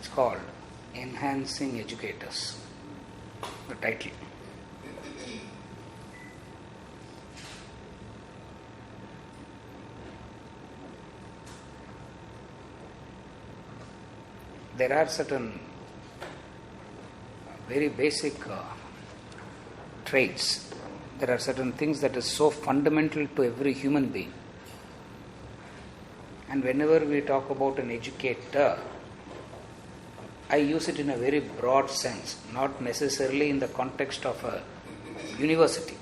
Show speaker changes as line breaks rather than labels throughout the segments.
It's called Enhancing Educators, the title. There are certain very basic traits. There are certain things that is so fundamental to every human being. And whenever we talk about an educator, I use it in a very broad sense, not necessarily in the context of a university.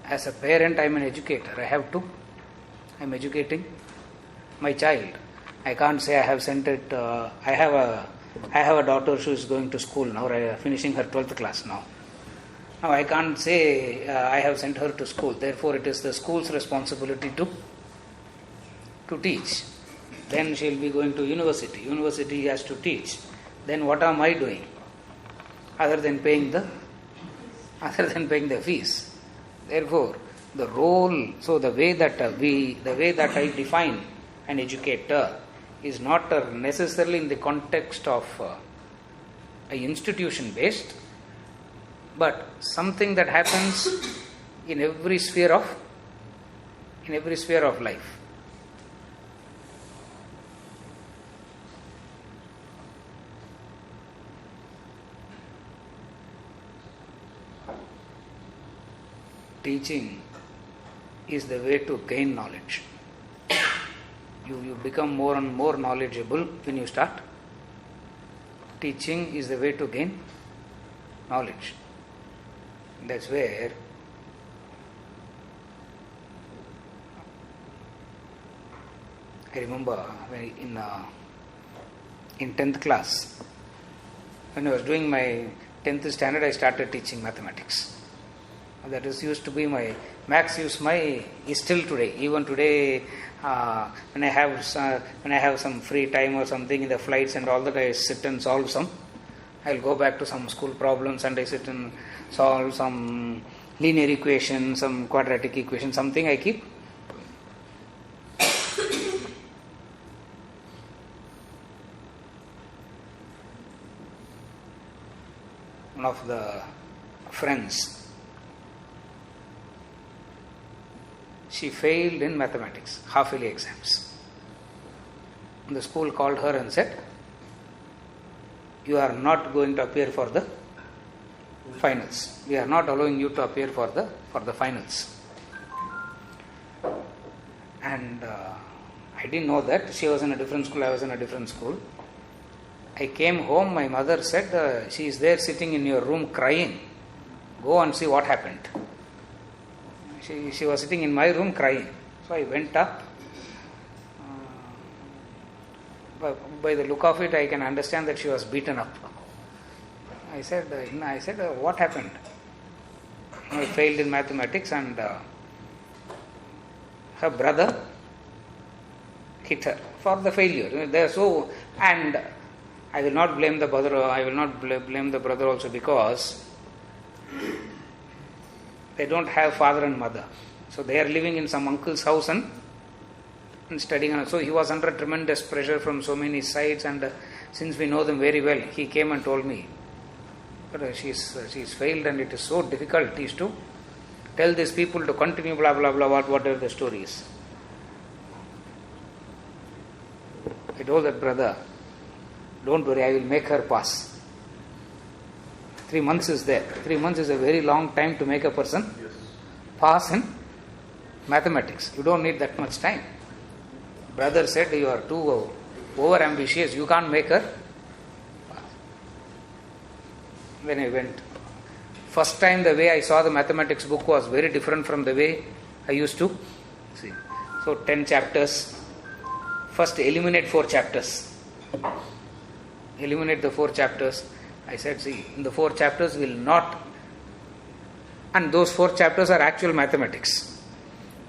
As a parent, I am an educator. I am educating my child. I can't say I have sent it, I have a daughter who is going to school now, finishing her 12th class now. Now I can't say I have sent her to school, therefore it is the school's responsibility to teach. Then she will be going to university. University has to teach. Then what am I doing? Other than paying the fees. Therefore, the role, so the way that I define an educator is not necessarily in the context of an institution based, but something that happens in every sphere of life. Teaching is the way to gain knowledge. You become more and more knowledgeable when you start. Teaching is the way to gain knowledge. That's where I remember when in 10th class, when I was doing my 10th standard, I started teaching mathematics. That used to be my maths. Is still today. Even today, when I have some free time or something in the flights and all that, I sit and solve some. I'll go back to some school problems and I sit and solve some linear equation, some quadratic equation, something I keep. One of the friends, she failed in mathematics, half-yearly exams. And the school called her and said, "You are not going to appear for the finals. We are not allowing you to appear for the finals." And I didn't know that. She was in a different school, I was in a different school. I came home, my mother said, "She is there sitting in your room crying. Go and see what happened." She was sitting in my room crying. So I went up. By the look of it, I can understand that she was beaten up. I said, "What happened?" I failed in mathematics and her brother hit her for the failure. And I will not blame the brother. I will not blame the brother also, because they don't have father and mother. So they are living in some uncle's house and studying. So he was under tremendous pressure from so many sides, and since we know them very well, he came and told me, "But she's failed and it is so difficult. He used to tell these people to continue blah blah blah whatever the story is." I told that brother, "Don't worry, I will make her pass." 3 months is there. 3 months is a very long time to make a person pass in mathematics. You don't need that much time. Brother said, "You are too over ambitious. You can't make her pass." When I went, first time the way I saw the mathematics book was very different from the way I used to see. So 10 chapters. First eliminate 4 chapters. Eliminate the 4 chapters. I said, "See, in the 4 chapters will not," and those 4 chapters are actual mathematics.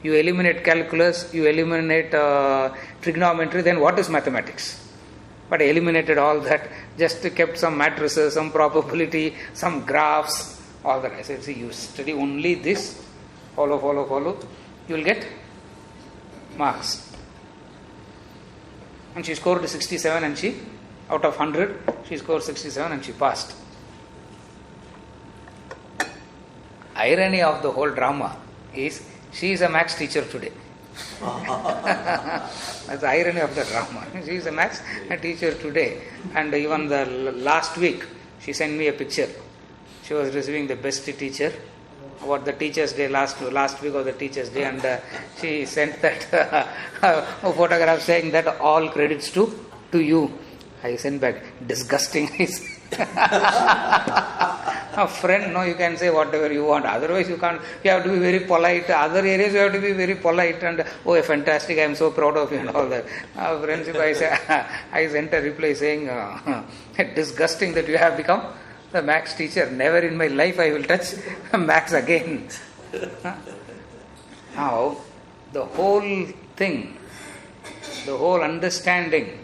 You eliminate calculus, you eliminate trigonometry, then what is mathematics? But I eliminated all that, just kept some matrices, some probability, some graphs, all that. I said, "See, you study only this, follow, you will get marks." And she scored 67 and she, out of 100, she scored 67 and she passed. Irony of the whole drama is she is a maths teacher today. That's the irony of the drama. She is a maths teacher today. And even the last week, she sent me a picture. She was receiving the best teacher. About the Teachers' Day, last week was the Teachers' Day, and she sent that photograph saying that all credits to you. I sent back, disgusting. A friend, no, you can say whatever you want. Otherwise, you can't. You have to be very polite. Other areas, you have to be very polite. And fantastic! I am so proud of you and all that. Friendship, I sent a reply saying, disgusting that you have become the maths teacher. Never in my life I will touch maths again. Now, the whole thing, the whole understanding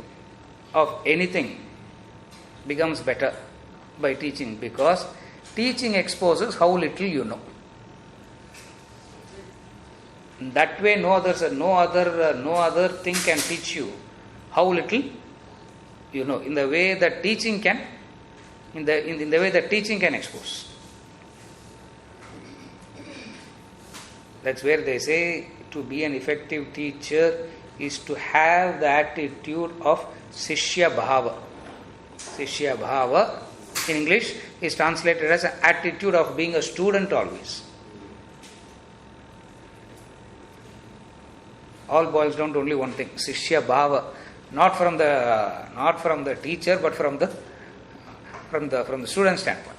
of anything becomes better by teaching, because teaching exposes how little you know. That way, no other thing can teach you how little you know. In the way that teaching can, in the way that teaching can expose. That's where they say to be an effective teacher is to have the attitude of Shishya Bhava. Shishya Bhava in English is translated as an attitude of being a student always. All boils down to only one thing, Shishya Bhava. Not from the teacher, but from the student standpoint.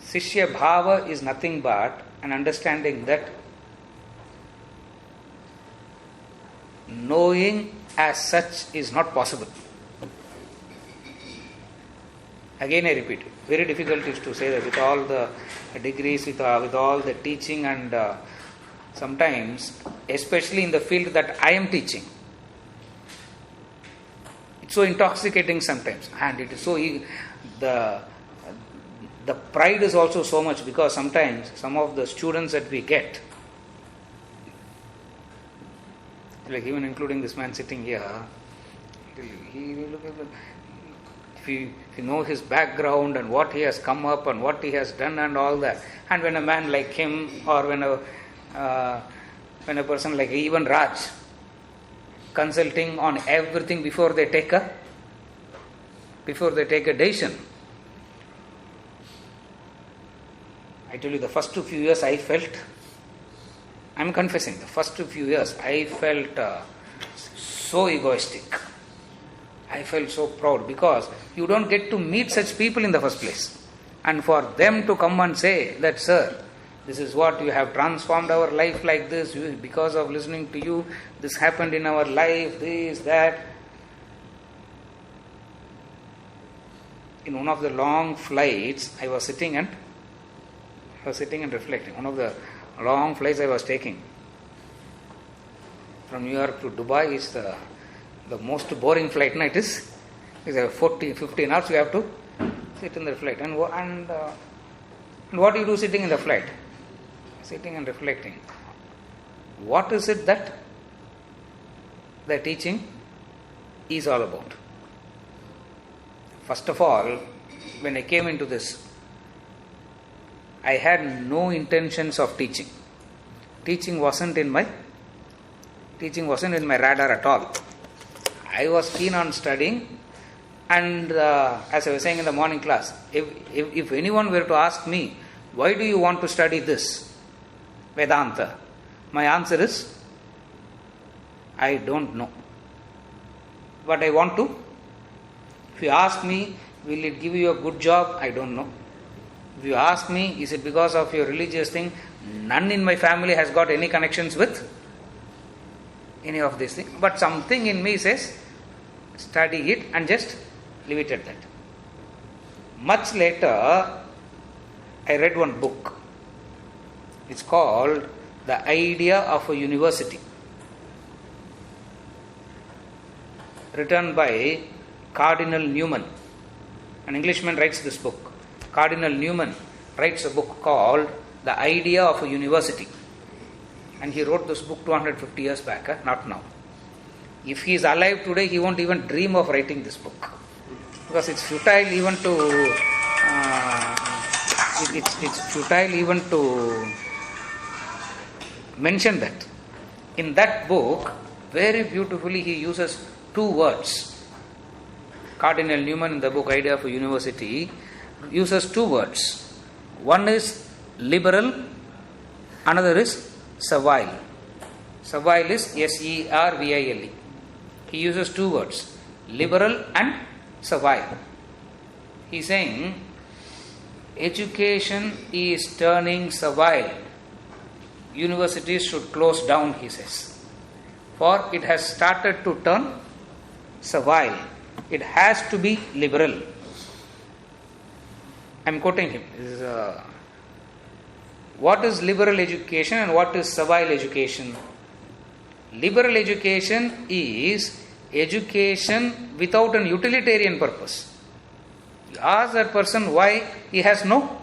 Shishya Bhava is nothing but an understanding that knowing as such is not possible. Again I repeat, very difficult is to say that with all the degrees, with all the teaching, and sometimes, especially in the field that I am teaching, it's so intoxicating sometimes, and it is so the pride is also so much, because sometimes some of the students that we get, like even including this man sitting here, if you know his background and what he has come up and what he has done and all that, and when a man like him, or when a person like even Raj, consulting on everything before they take a decision. I tell you, the first few years I felt, I'm confessing, the first few years I felt so egoistic. I felt so proud, because you don't get to meet such people in the first place. And for them to come and say that, sir, this is what you have transformed our life like this, because of listening to you, this happened in our life, this, that. In one of the long flights, I was sitting and reflecting. One of the long flights I was taking from New York to Dubai is the most boring flight. It is 15 hours you have to sit in the flight. And what do you do sitting in the flight? Sitting and reflecting. What is it that the teaching is all about? First of all, when I came into this, I had no intentions of teaching. Teaching wasn't in my radar at all. I was keen on studying, and as I was saying in the morning class, if anyone were to ask me, why do you want to study this, Vedanta? My answer is, I don't know. But I want to. If you ask me, will it give you a good job? I don't know. If you ask me, is it because of your religious thing? None in my family has got any connections with any of these things. But something in me says, study it and just leave it at that. Much later, I read one book. It's called The Idea of a University, written by Cardinal Newman. An Englishman writes this book. Cardinal Newman writes a book called The Idea of a University. And he wrote this book 250 years back, not now. If he is alive today, he won't even dream of writing this book. Because it's futile even to it's futile even to mention that. In that book, very beautifully he uses two words. Cardinal Newman in the book Idea of a University uses two words. One is liberal, another is servile. Servile is servile. He uses two words, liberal and servile. He is saying education is turning servile. Universities should close down, he says. For it has started to turn servile. It has to be liberal. I am quoting him. What is liberal education and what is servile education? Liberal education is education without an utilitarian purpose. You ask that person why, he has no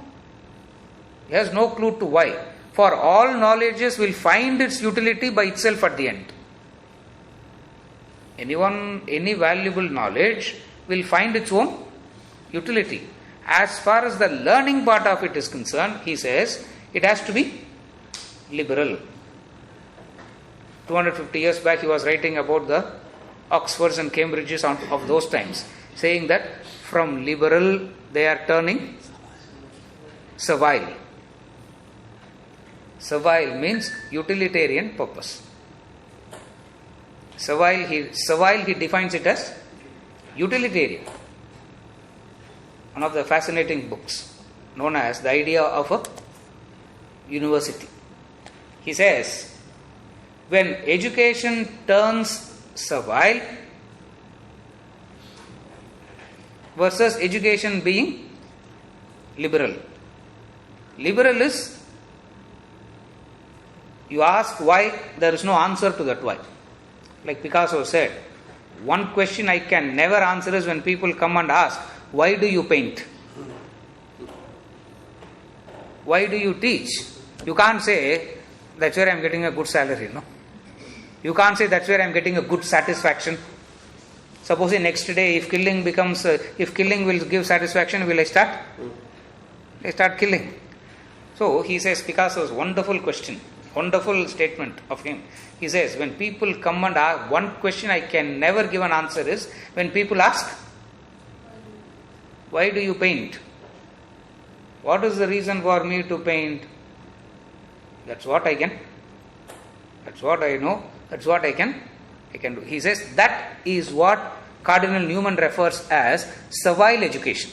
clue to why. For all knowledges will find its utility by itself at the end. Any valuable knowledge will find its own utility. As far as the learning part of it is concerned, he says, it has to be liberal. 250 years back, he was writing about the Oxfords and Cambridges of those times, saying that from liberal they are turning servile. Servile means utilitarian purpose. Servile he defines it as utilitarian. One of the fascinating books known as The Idea of a University. He says, when education turns servile versus education being liberal. Liberal is, you ask why, there is no answer to that why. Like Picasso said, one question I can never answer is when people come and ask, why do you paint? Why do you teach? You can't say, that's where I am getting a good salary, no? You can't say that's where I am getting a good satisfaction. Suppose next day if killing will give satisfaction, will I start? I start killing. So he says, Picasso's wonderful question, wonderful statement of him. He says, when people come and ask, one question I can never give an answer is, when people ask, why do you paint? What is the reason for me to paint? That's what I can. That's what I know. That's what I can do. He says that is what Cardinal Newman refers as servile education.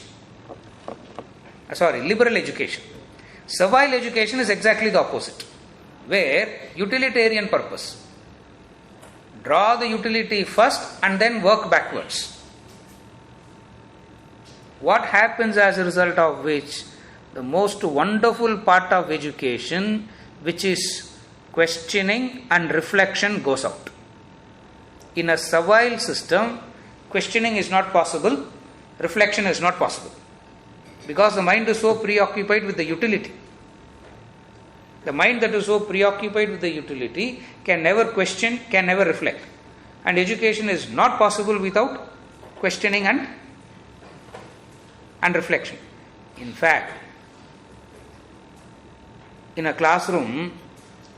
Liberal education. Servile education is exactly the opposite, where utilitarian purpose. Draw the utility first and then work backwards. What happens as a result of which? The most wonderful part of education, which is questioning and reflection, goes out. In a servile system, questioning is not possible, reflection is not possible. Because the mind is so preoccupied with the utility. The mind that is so preoccupied with the utility can never question, can never reflect. And education is not possible without questioning and reflection. In fact, in a classroom,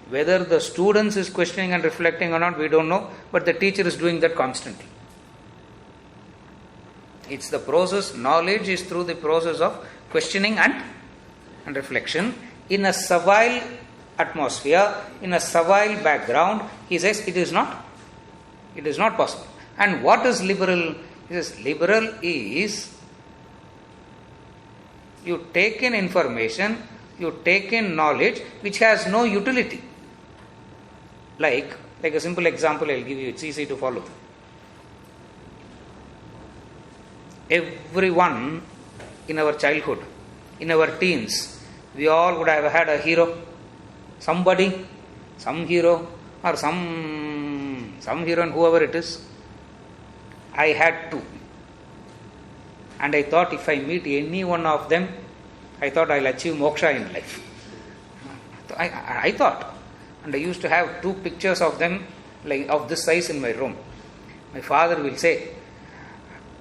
whether the students is questioning and reflecting or not, we don't know, but the teacher is doing that constantly. It's the process, knowledge is through the process of questioning and reflection. In a servile atmosphere, in a servile background, he says it is not possible. And what is liberal? He says liberal is, you take in information, you take in knowledge which has no utility. Like a simple example I'll give you, it's easy to follow. Everyone in our childhood, in our teens, we all would have had a hero. Somebody, some hero or some heroine, whoever it is. I had two. And I thought if I meet any one of them, I thought I'll achieve moksha in life. I thought. And I used to have 2 pictures of them, like of this size in my room. My father will say,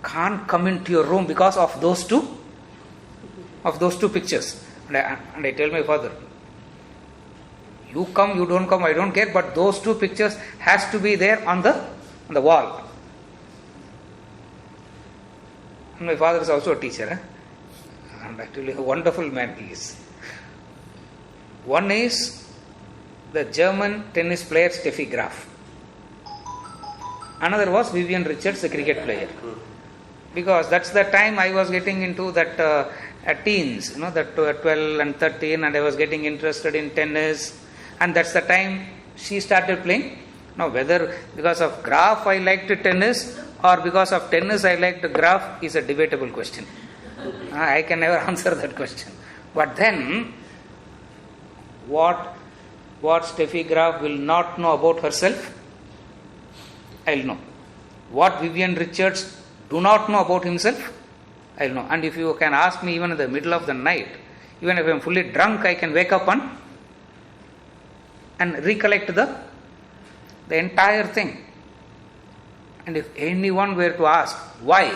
can't come into your room because of those two pictures. And I tell my father, you come, you don't come, I don't care, but those 2 pictures has to be there on the wall. And my father is also a teacher. And actually a wonderful man he is. One is the German tennis player Steffi Graf. Another was Vivian Richards, the cricket player. Because that's the time I was getting into that teens, that 12 and 13, and I was getting interested in tennis. And that's the time she started playing. Now, whether because of Graf I liked tennis or because of tennis I liked Graf is a debatable question. I can never answer that question. But then, what Steffi Graf will not know about herself, I'll know. What Vivian Richards do not know about himself, I'll know. And if you can ask me even in the middle of the night, even if I'm fully drunk, I can wake up and recollect the entire thing. And if anyone were to ask why,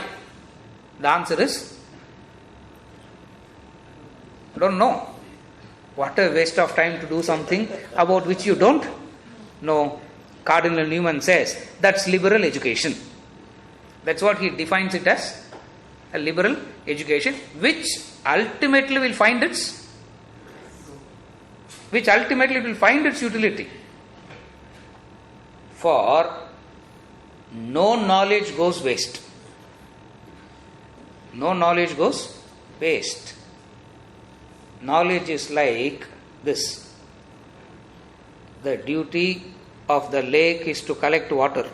the answer is, I don't know. What a waste of time to do something about which you don't know. Cardinal Newman says that's liberal education. That's what he defines it as, a liberal education, which ultimately will find its utility. For no knowledge goes waste. No knowledge goes waste. Knowledge is like this. The duty of the lake is to collect water,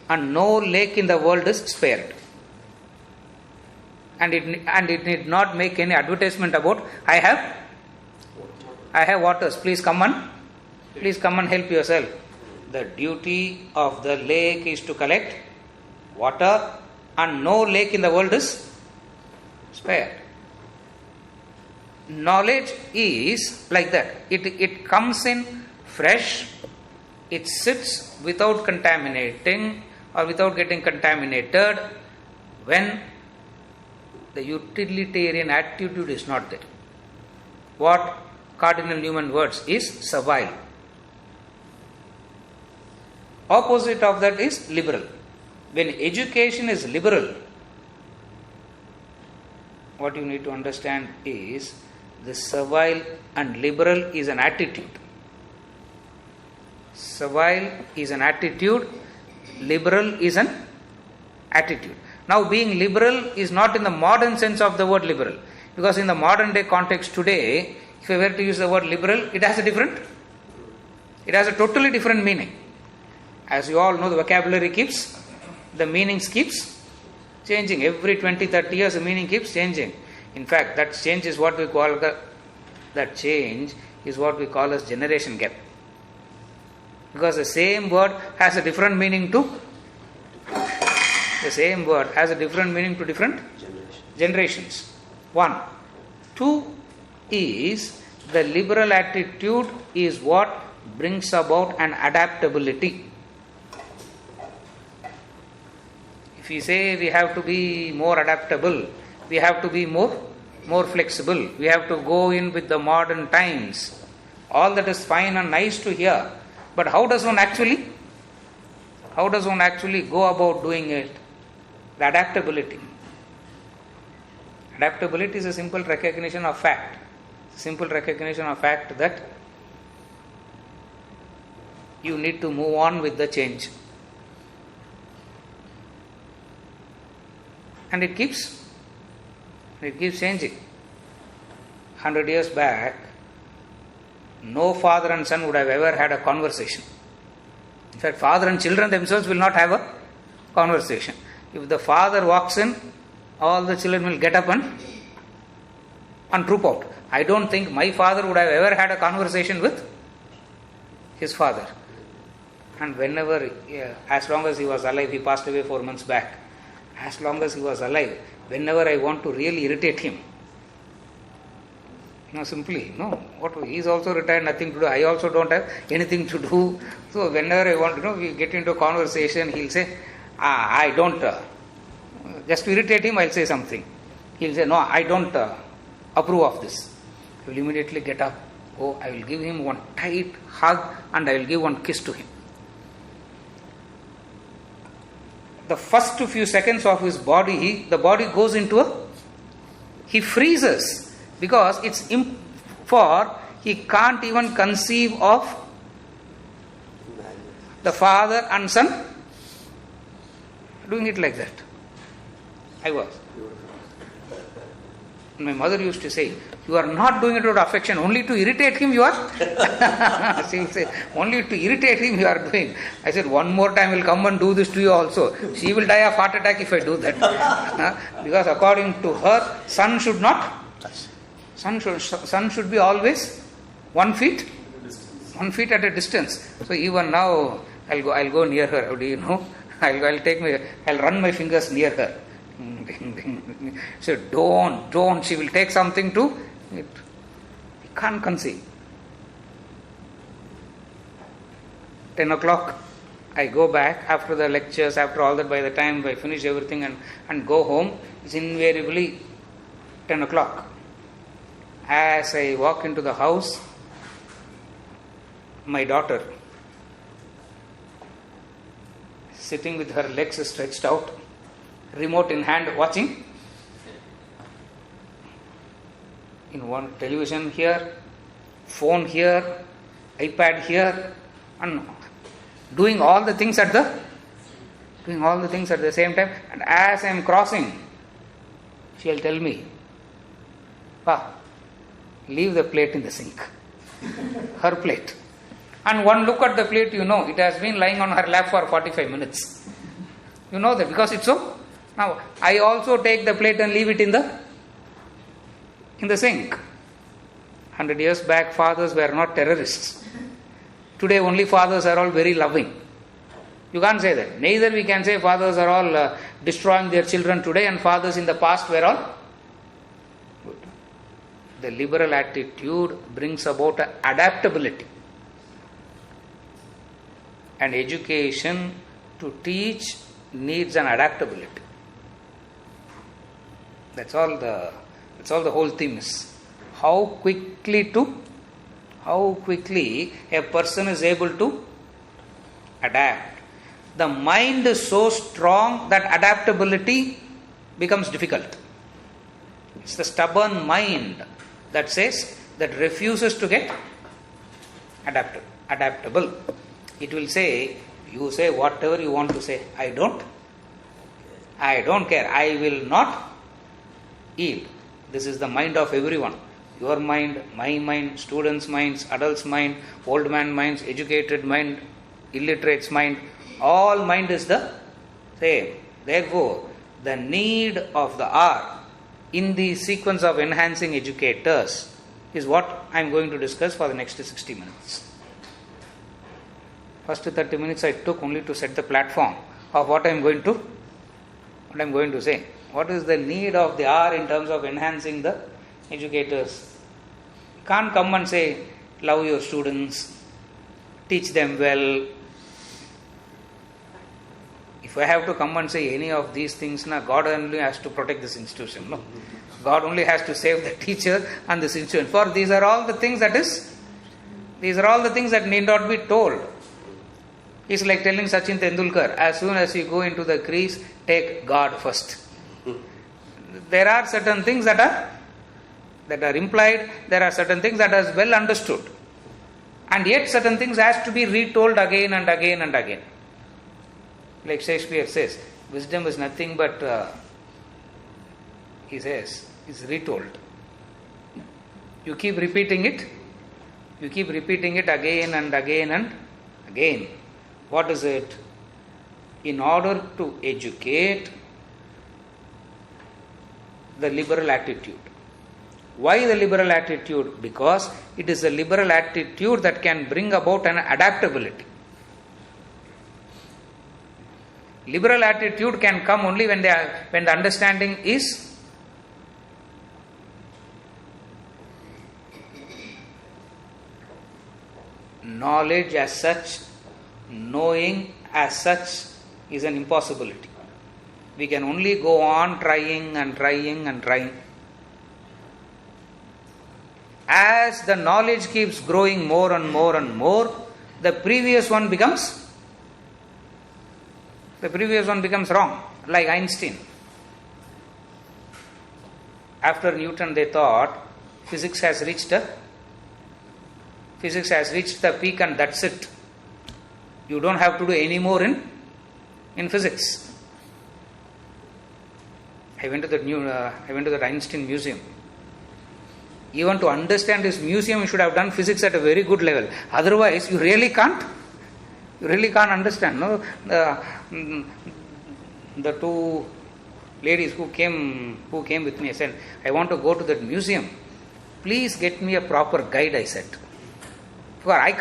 and no lake in the world is spared. And it need not make any advertisement about I have waters. Please come and help yourself. The duty of the lake is to collect water, and no lake in the world is spared. Knowledge is like that. It comes in fresh. It sits without contaminating or without getting contaminated when the utilitarian attitude is not there. What Cardinal Newman words is servile. Opposite of that is liberal. When education is liberal, what you need to understand is the servile and liberal is an attitude. Servile is an attitude, liberal is an attitude. Now, being liberal is not in the modern sense of the word liberal, because in the modern day context today, if I were to use the word liberal, it has a totally different meaning. As you all know, the vocabulary the meanings keeps changing. Every 20-30 years, the meaning keeps changing. In fact, that change is what we call as generation gap. Because the same word has a different meaning to different generations. 1. 2 is the liberal attitude is what brings about an adaptability. If we say we have to be more adaptable, we have to be more flexible, we have to go in with the modern times, all that is fine and nice to hear. But how does one actually go about doing it? The adaptability. Adaptability is a simple recognition of fact. That you need to move on with the change. And it keeps changing. 100 years back, no father and son would have ever had a conversation. In fact, father and children themselves will not have a conversation. If the father walks in, all the children will get up and troop out. I don't think my father would have ever had a conversation with his father. And whenever, as long as he was alive, he passed away 4 months back. As long as he was alive, whenever I want to really irritate him, No, simply, no. What he is also retired, nothing to do. I also don't have anything to do. So whenever I want, we get into a conversation, he'll say, I don't. Just to irritate him, I'll say something. He'll say, no, I don't approve of this. I will immediately get up. Oh, I will give him one tight hug and I will give one kiss to him. The first few seconds of his body, the body goes into he freezes. Because it's he can't even conceive of the father and son doing it like that. I was. My mother used to say, you are not doing it out of affection, only to irritate him you are. She would say, only to irritate him you are doing. I said, one more time I will come and do this to you also. She will die of heart attack if I do that. Because according to her, son should not touch. Sun should be always 1 feet at a distance. So even now I'll go near her. How do you know? I'll run my fingers near her. So don't. She will take something to it. You can't conceive. 10 o'clock, I go back after the lectures, after all that. By the time I finish everything and go home, it's invariably 10 o'clock. As I walk into the house, my daughter, sitting with her legs stretched out, remote in hand, watching in one television here, phone here, iPad here, and doing all the things at the same time. And as I am crossing, she will tell me, Pa, leave the plate in the sink. Her plate. And one look at the plate, it has been lying on her lap for 45 minutes. You know that because it's so. Now, I also take the plate and leave it in the sink. 100 years back, fathers were not terrorists. Today, only fathers are all very loving. You can't say that. Neither we can say fathers are all destroying their children today and fathers in the past were all. The liberal attitude brings about adaptability and education to teach needs an adaptability. That's all the whole theme is. How quickly a person is able to adapt. The mind is so strong that adaptability becomes difficult. It's the stubborn mind that refuses to get adaptable. It will say, you say whatever you want to say. I don't care. I will not yield. This is the mind of everyone. Your mind, my mind, students' minds, adults' mind, old man minds, educated mind, illiterate's mind. All mind is the same. Therefore, the need of the hour in the sequence of enhancing educators is what I am going to discuss for the next 60 minutes. First 30 minutes I took only to set the platform of what I am going to say. What is the need of the hour in terms of enhancing the educators? You can't come and say, love your students, teach them well. If I have to come and say any of these things, God only has to protect this institution. No, God only has to save the teacher and this institution. For these are all the things that need not be told. It's like telling Sachin Tendulkar, as soon as you go into the crease, take God first. There are certain things that are implied, there are certain things that are well understood. And yet certain things has to be retold again and again and again. Like Shakespeare says, wisdom is nothing but, he says, is retold. You keep repeating it again and again and again. What is it? In order to educate, the liberal attitude. Why the liberal attitude? Because it is the liberal attitude that can bring about an adaptability. Liberal attitude can come only when the understanding is knowledge as such, knowing as such is an impossibility. We can only go on trying and trying and trying. As the knowledge keeps growing more and more and more, the previous one becomes wrong, like Einstein. After Newton, they thought physics has reached the peak and that's it. You don't have to do any more in physics. I went to that Einstein museum. Even to understand this museum, you should have done physics at a very good level. Otherwise, you really can't understand. No, the two ladies who came with me, I said, I want to go to that museum. Please get me a proper guide, I said. Because I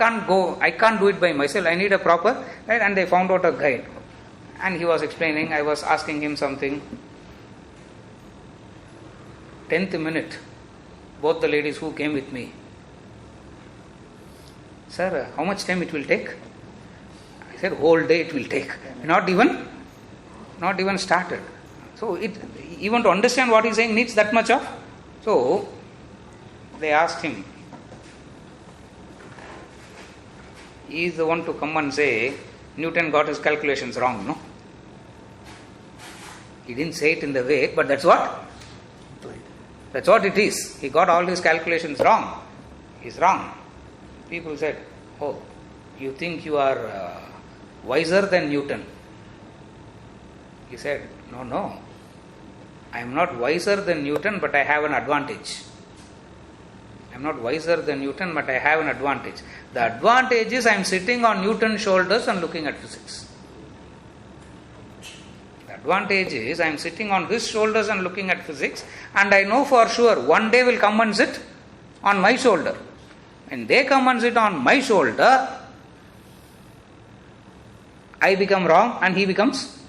can't do it by myself. I need a proper guide. And they found out a guide. And he was explaining, I was asking him something. 10th minute, both the ladies who came with me, sir, how much time it will take? I said, whole day it will take. Not even started. So even to understand what he's saying needs that much of. So they asked him. He is the one to come and say, Newton got his calculations wrong, no? He didn't say it in the way, but that's what it is. He got all his calculations wrong. He's wrong. People said, oh, you think you are wiser than Newton? He said, no. I am not wiser than Newton, but I have an advantage. I am not wiser than Newton, but I have an advantage. The advantage is I am sitting on Newton's shoulders and looking at physics. The advantage is I am sitting on his shoulders and looking at physics, and I know for sure one day will come and sit on my shoulder. When they come and sit on my shoulder, I become wrong and he becomes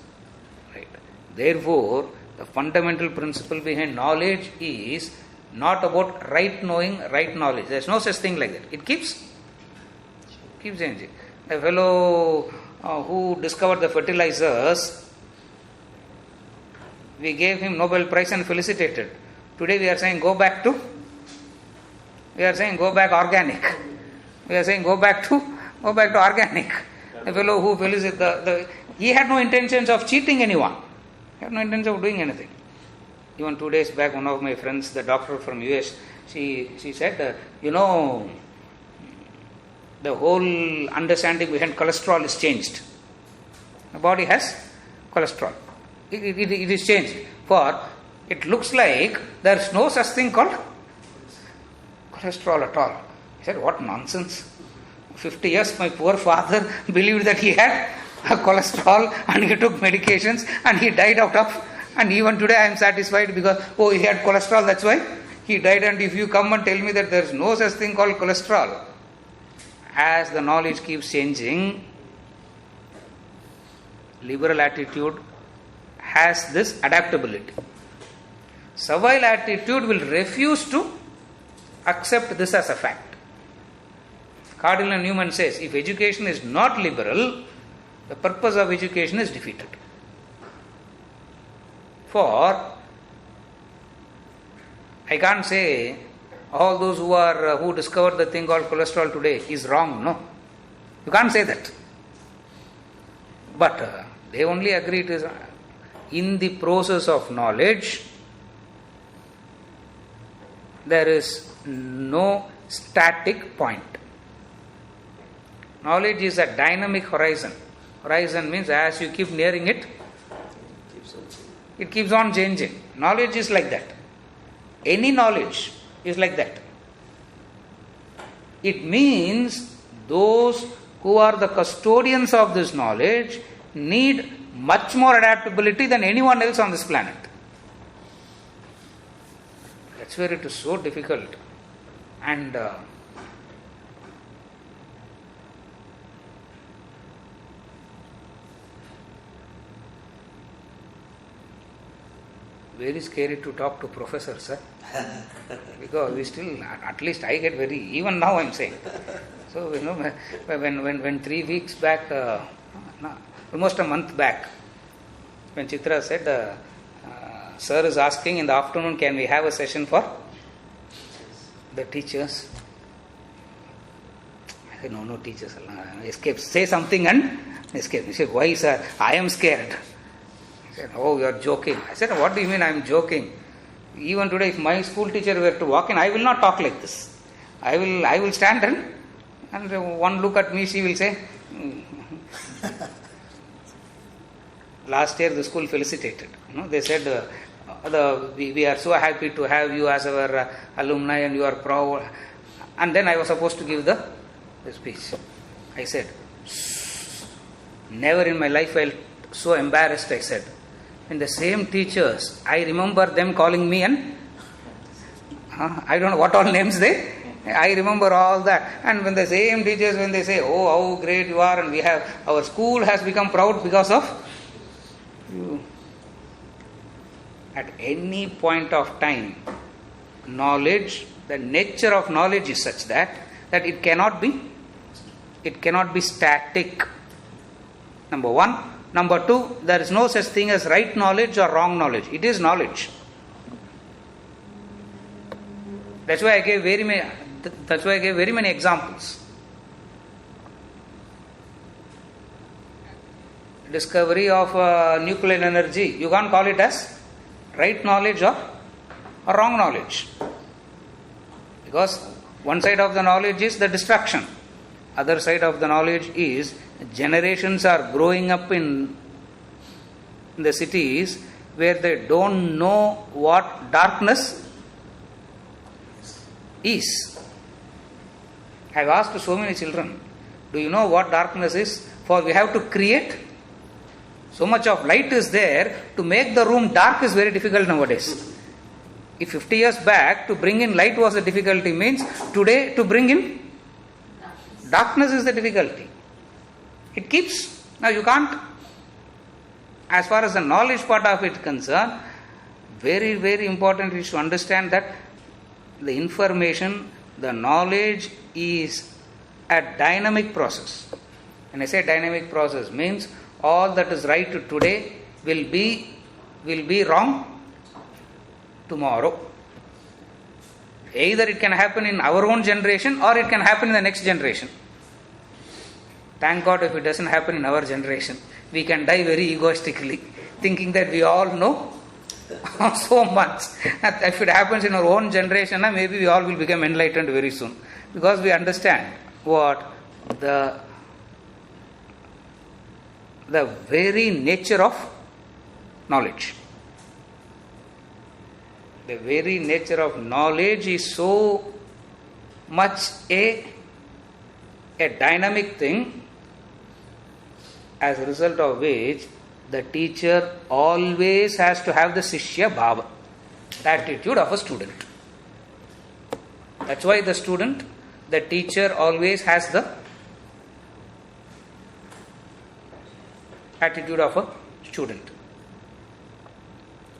right. Therefore, the fundamental principle behind knowledge is not about right knowing, right knowledge. There is no such thing like that. It keeps changing. The fellow who discovered the fertilizers, we gave him Nobel Prize and felicitated. Today we are saying go back organic. We are saying go back to organic. The fellow who felicitated, he had no intentions of cheating anyone. He had no intention of doing anything. Even 2 days back, one of my friends, the doctor from US, she said, the whole understanding behind cholesterol is changed. The body has cholesterol. It is changed. For it looks like there is no such thing called cholesterol at all. He said, what nonsense. 50 years my poor father believed that he had cholesterol and he took medications and he died out of. And even today I am satisfied because, he had cholesterol, that's why he died. And if you come and tell me that there is no such thing called cholesterol, as the knowledge keeps changing, liberal attitude has this adaptability. Servile attitude will refuse to accept this as a fact. Cardinal Newman says, if education is not liberal, the purpose of education is defeated. For I can't say all those who discovered the thing called cholesterol today is wrong. No, you can't say that. But they only agree it is in the process of knowledge. There is no static point. Knowledge is a dynamic horizon. Horizon means as you keep nearing it, it keeps on changing. Knowledge is like that. Any knowledge is like that. It means those who are the custodians of this knowledge need much more adaptability than anyone else on this planet. That's where it is so difficult. And very scary to talk to professors, sir. Because we still, at least I get very, even now I'm saying. So, when 3 weeks back, almost a month back, when Chitra said, sir is asking in the afternoon, can we have a session for the teachers? I said, no teachers, escape, say something and escape. He said, why sir? I am scared. He said, oh, you are joking. I said, what do you mean I am joking? Even today, if my school teacher were to walk in, I will not talk like this. I will stand and one look at me, she will say, last year the school felicitated. They said, we are so happy to have you as our alumni and you are proud. And then I was supposed to give the speech. I said, never in my life I felt so embarrassed, I said. When the same teachers, I remember them calling me and I don't know what all names I remember all that. And when the same teachers, when they say, oh, how great you are, and we have, our school has become proud because of you. At any point of time, knowledge, the nature of knowledge is such that it cannot be static. Number one. Number two, there is no such thing as right knowledge or wrong knowledge. It is knowledge. That's why I gave very many examples. Discovery of nuclear energy, you can't call it as right knowledge or wrong knowledge. Because one side of the knowledge is the destruction. Other side of the knowledge is generations are growing up in the cities where they don't know what darkness is. I have asked so many children, do you know what darkness is? For we have to create. So much of light is there, to make the room dark is very difficult nowadays. If 50 years back to bring in light was a difficulty, means today to bring in darkness is the difficulty. It keeps. Now you can't, as far as the knowledge part of it is concerned, very, very important is to understand that the information, the knowledge is a dynamic process. When I say dynamic process, means all that is right today will be wrong tomorrow. Either it can happen in our own generation or it can happen in the next generation. Thank God if it doesn't happen in our generation. We can die very egoistically, thinking that we all know so much. If it happens in our own generation, maybe we all will become enlightened very soon. Because we understand what the very nature of knowledge. The very nature of knowledge is so much a dynamic thing, as a result of which the teacher always has to have the Sishya Bhava, the attitude of a student. That's why the teacher always has the attitude of a student.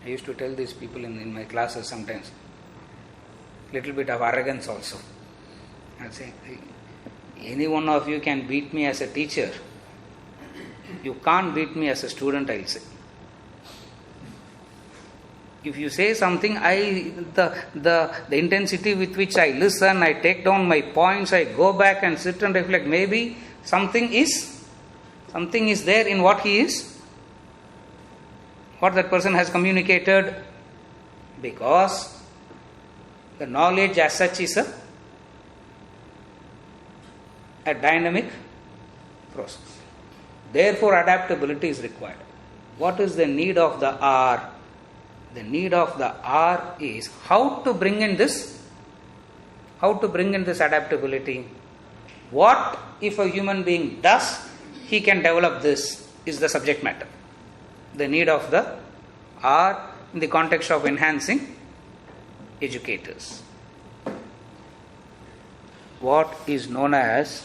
I used to tell these people in my classes sometimes, little bit of arrogance also. I'll say, any one of you can beat me as a teacher. You can't beat me as a student, I'll say. If you say something, the intensity with which I listen, I take down my points, I go back and sit and reflect. Maybe something is there in what he is, what that person has communicated, because the knowledge as such is a dynamic process. Therefore, adaptability is required. What is the need of the hour? The need of the hour is how to bring in this adaptability. What if a human being does, he can develop this, is the subject matter. The need of the hour in the context of enhancing educators. What is known as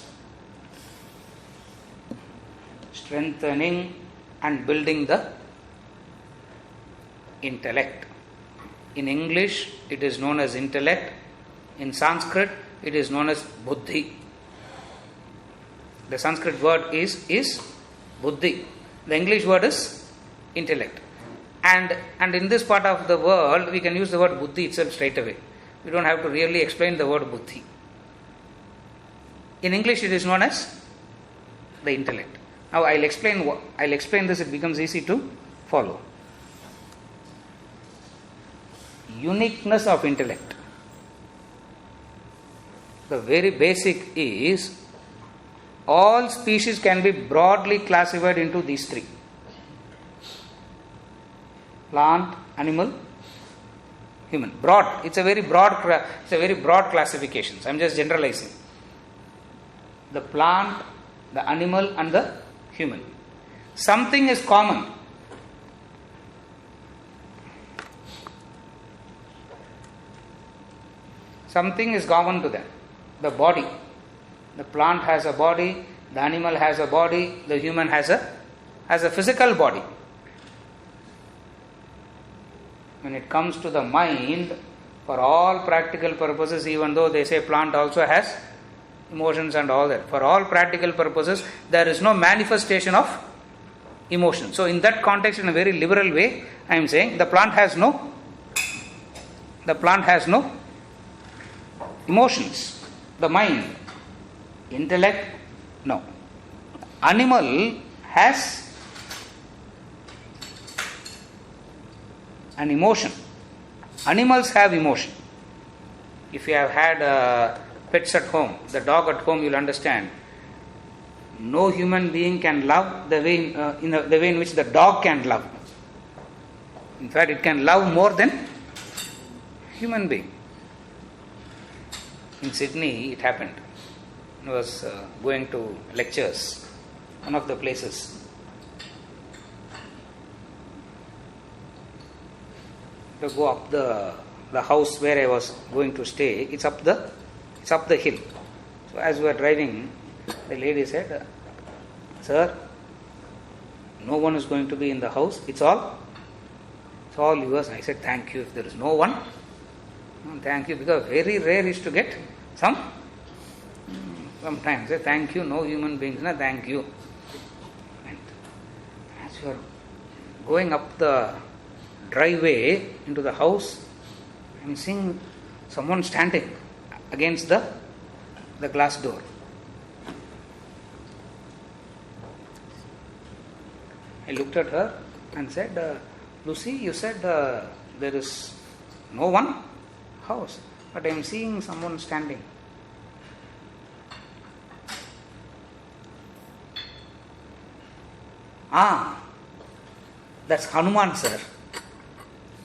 strengthening and building the intellect. In English, it is known as intellect. In Sanskrit, it is known as buddhi. The Sanskrit word is buddhi. The English word is intellect. And in this part of the world, we can use the word buddhi itself straight away. We don't have to really explain the word buddhi. In English, it is known as the intellect. Now, I'll explain this. It becomes easy to follow. Uniqueness of intellect. The very basic is all species can be broadly classified into these three: plant, animal, human. Broad. It's a very broad classification. So I'm just generalizing. The plant, the animal, and the human. Something is common. Something is common to them. The body. The plant has a body, the animal has a body, the human has a physical body. When it comes to the mind, for all practical purposes, even though they say plant also has emotions and all that, for all practical purposes, there is no manifestation of emotion. So in that context, in a very liberal way, I am saying the plant has no emotions. The mind, intellect, no. Animal has an emotion. Animals have emotion. If you have had pets at home, the dog at home, you will understand. No human being can love the way in which the dog can love. In fact, it can love more than human being. In Sydney, it happened. I was going to lectures, one of the places. To go up the house where I was going to stay, it's up the hill. So as we were driving, the lady said, "Sir, no one is going to be in the house. It's all yours." I said, "Thank you." If there is no one, thank you, because very rare is to get sometimes. Say, "Thank you, no human beings, no, thank you." And as you are going up the driveway into the house, I am seeing someone standing against the glass door. I looked at her and said, "Lucy, you said there is no one house, but I am seeing someone standing." "Ah, that's Hanuman, sir."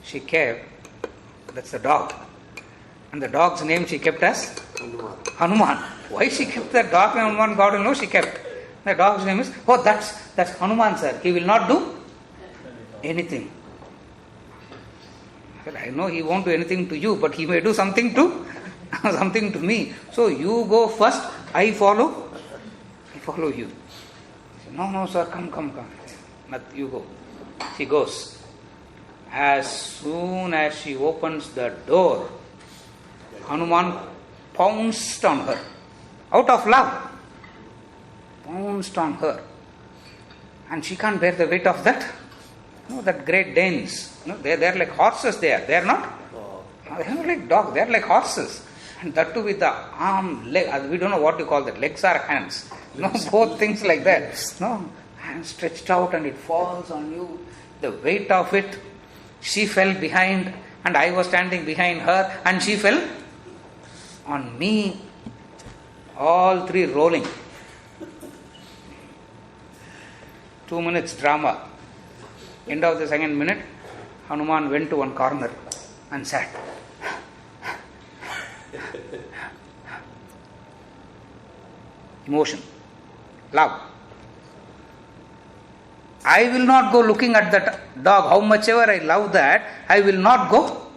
She kept, that's the dog. And the dog's name she kept as Hanuman. Why she kept the dog name Hanuman, God will know, she kept. The dog's name is, "Oh, that's Hanuman, sir. He will not do anything." I said, "I know he won't do anything to you, but he may do something to me. So you go first, I follow you." I said, No, sir, come. But you go. She goes. As soon as she opens the door, Hanuman pounced on her. Out of love. Pounced on her. And she can't bear the weight of that. That Great Danes. They're like horses there. They're not like dogs. They're like horses. And that too with the arm, leg. We don't know what you call that. Legs are hands. Both things like that. Hands stretched out and it falls on you. The weight of it. She fell behind and I was standing behind her and she fell on me. All three rolling. 2 minutes drama. End of the second minute, Hanuman went to one corner and sat. Emotion. Love. I will not go looking at that dog. How much ever I love that, I will not go.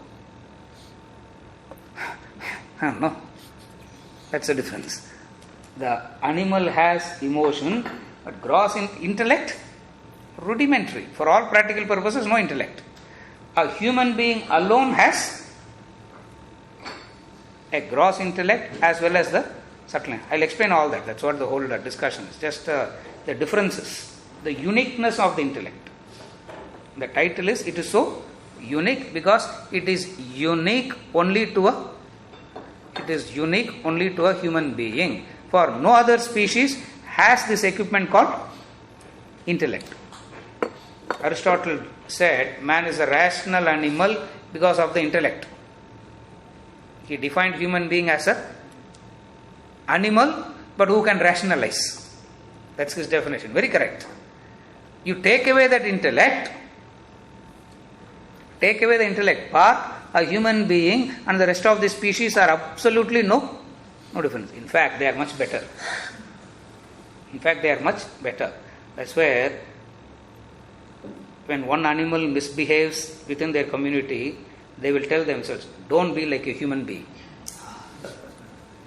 No. That's the difference. The animal has emotion, but gross intellect, rudimentary. For all practical purposes, no intellect. A human being alone has a gross intellect as well as the subtle. I'll explain all that. That's what the whole discussion is. Just the differences, the uniqueness of the intellect. The title is, it is so unique because it is unique only to a human being. For no other species has this equipment called intellect. Aristotle said man is a rational animal because of the intellect. He defined human being as a animal but who can rationalize. That's his definition. Very correct. You take away that intellect, part, a human being and the rest of the species are absolutely no difference. In fact, they are much better. That's where when one animal misbehaves within their community, they will tell themselves, don't be like a human being.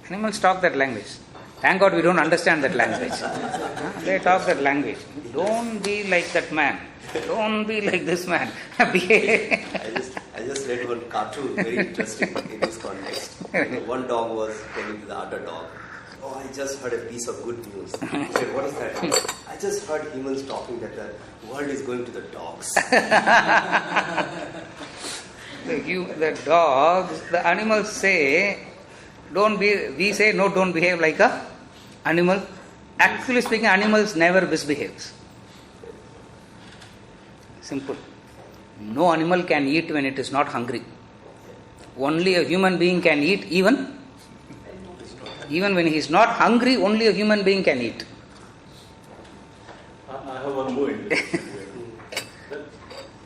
Animals talk that language. Thank God we don't understand that language. They talk that language. Don't be like that man. Don't be like this man.
I just read one cartoon, very interesting in this context. One dog was telling to the other dog, "Oh, I just heard a piece of good news." He said, "What is that?" "I just heard humans talking that the world is going to the dogs."
The dogs, the animals say, we say, no, don't behave like a animal. Actually speaking, animals never misbehaves. Simple. No animal can eat when it is not hungry. Only a human being can eat even when he is not hungry, only a human being can eat.
I have one more that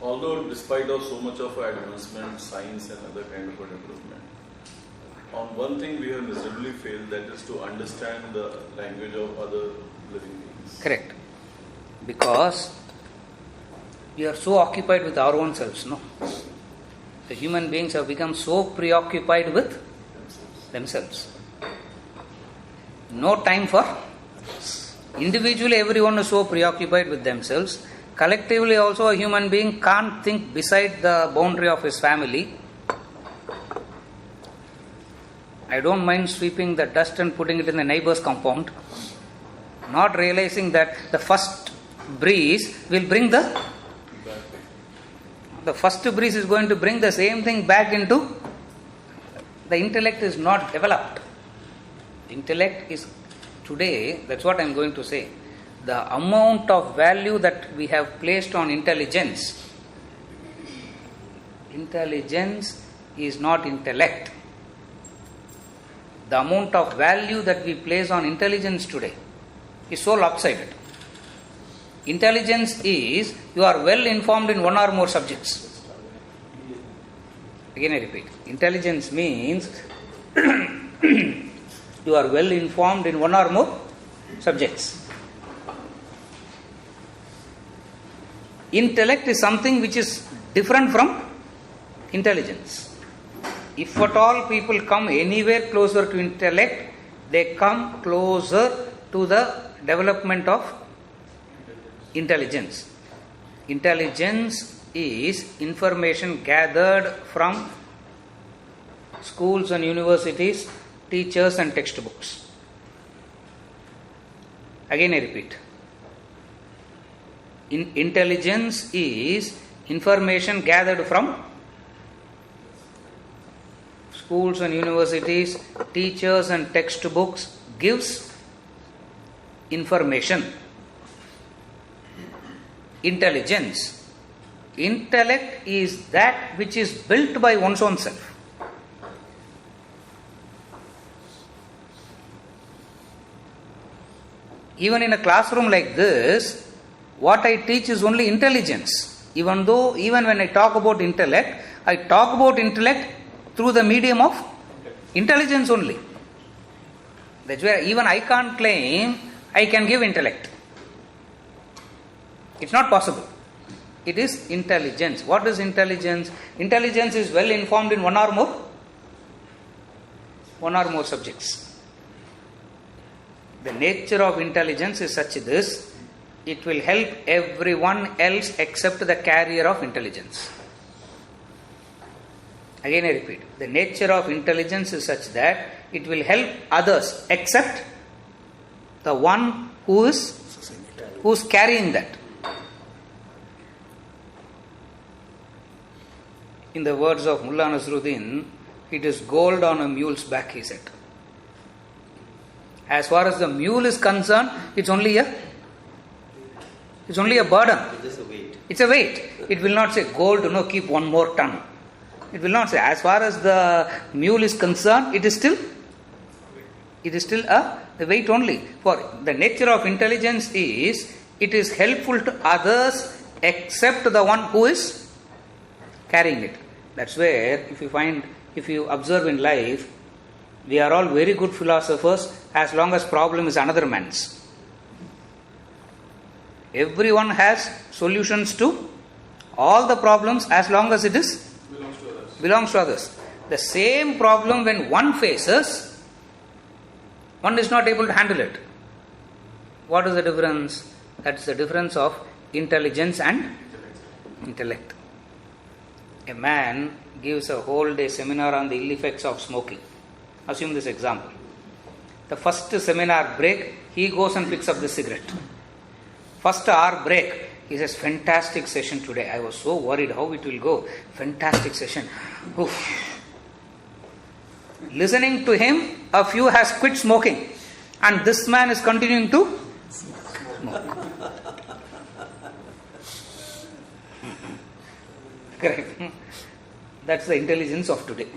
although despite of so much of advancement, science and other kind of development, on one thing we have miserably failed, that is to understand the language of other living beings.
Correct. Because we are so occupied with our own selves, no? The human beings have become so preoccupied with themselves. No time for individually, everyone is so preoccupied with themselves. Collectively also, a human being can't think beside the boundary of his family. I don't mind sweeping the dust and putting it in the neighbor's compound, not realizing that the first breeze will bring the first breeze is going to bring the same thing back into. The intellect is not developed. Intellect is today, that's what I am going to say. The amount of value that we have placed on intelligence is not intellect. The amount of value that we place on intelligence today is so lopsided. Intelligence is you are well informed in one or more subjects. Again I repeat, intelligence means you are well informed in one or more subjects. Intellect is something which is different from intelligence. If at all people come anywhere closer to intellect, they come closer to the development of intelligence. Intelligence is information gathered from schools and universities, teachers and textbooks. Again I repeat. Intelligence is information gathered from schools and universities, teachers and textbooks, gives information. Intelligence. Intellect is that which is built by one's own self. Even in a classroom like this, what I teach is only intelligence. Even when I talk about intellect, I talk about intellect through the medium of intelligence only. That's where even I can't claim I can give intellect. It's not possible. It is intelligence. What is intelligence? Intelligence is well informed in one or more subjects. The nature of intelligence is such this, it will help everyone else except the carrier of intelligence. Again I repeat, the nature of intelligence is such that it will help others except the one who is carrying that. In the words of Mullah Nasruddin, it is gold on a mule's back, he said. As far as the mule is concerned, it's only a burden.
It's just a weight.
It's a weight. It will not say gold, keep 1 more ton. It will not say. As far as the mule is concerned, it is still a weight only. For the nature of intelligence is, it is helpful to others except the one who is carrying it. That's where, if you observe in life, we are all very good philosophers as long as problem is another man's. Everyone has solutions to all the problems as long as it is belongs to others. The same problem when one faces, one is not able to handle it. What is the difference? That's the difference of intelligence and intellect. A man gives a whole day seminar on the ill effects of smoking. Assume this example. The first seminar break, he goes and picks up the cigarette. First hour break, he says, fantastic session today. I was so worried how it will go. Fantastic session. Oof. Listening to him, a few has quit smoking. And this man is continuing to smoke. Correct. That's the intelligence of today.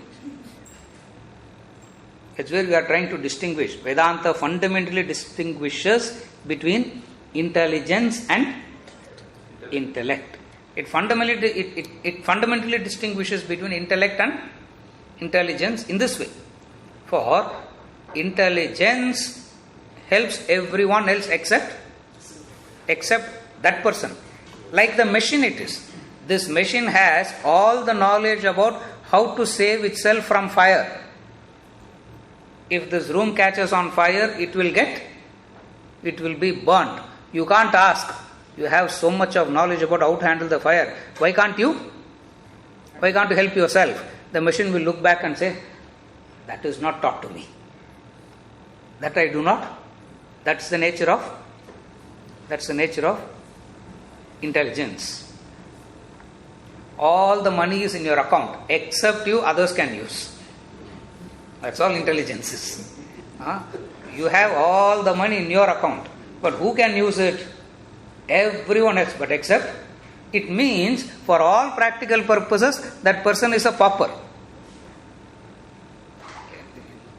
That's where we are trying to distinguish. Vedanta fundamentally distinguishes between intelligence and intellect. It fundamentally distinguishes between intellect and intelligence in this way. For intelligence helps everyone else except that person. Like the machine it is. This machine has all the knowledge about how to save itself from fire. If this room catches on fire, it will be burnt. You can't ask. You have so much of knowledge about how to handle the fire. Why can't you help yourself? The machine will look back and say, that is not taught to me. That I do not. That's the nature of intelligence. All the money is in your account, except you, others can use. That's all intelligence is. You have all the money in your account, but who can use it? Everyone else, but except, it means for all practical purposes, that person is a pauper.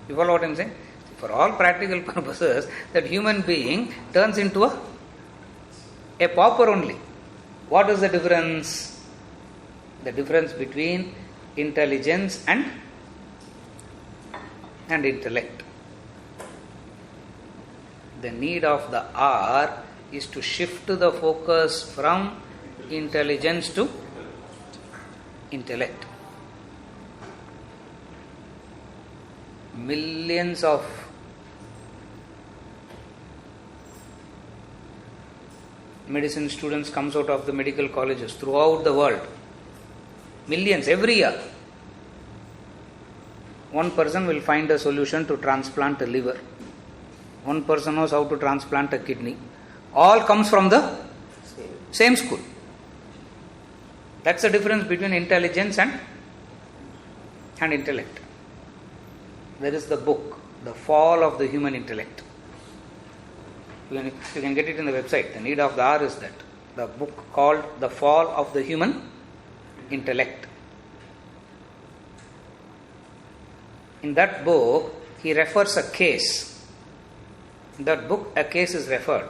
You follow what I am saying? For all practical purposes, that human being turns into a pauper only. What is the difference? The difference between intelligence and intellect. The need of the hour is to shift the focus from intelligence to intellect. Millions of medicine students comes out of the medical colleges throughout the world. Millions every year. One person will find a solution to transplant a liver. One person knows how to transplant a kidney. All comes from the same school. That's the difference between intelligence and intellect. There is the book, The Fall of the Human Intellect. You can get it in the website. The need of the hour is that. The book called The Fall of the Human Intellect. In that book, he refers a case. In that book, a case is referred.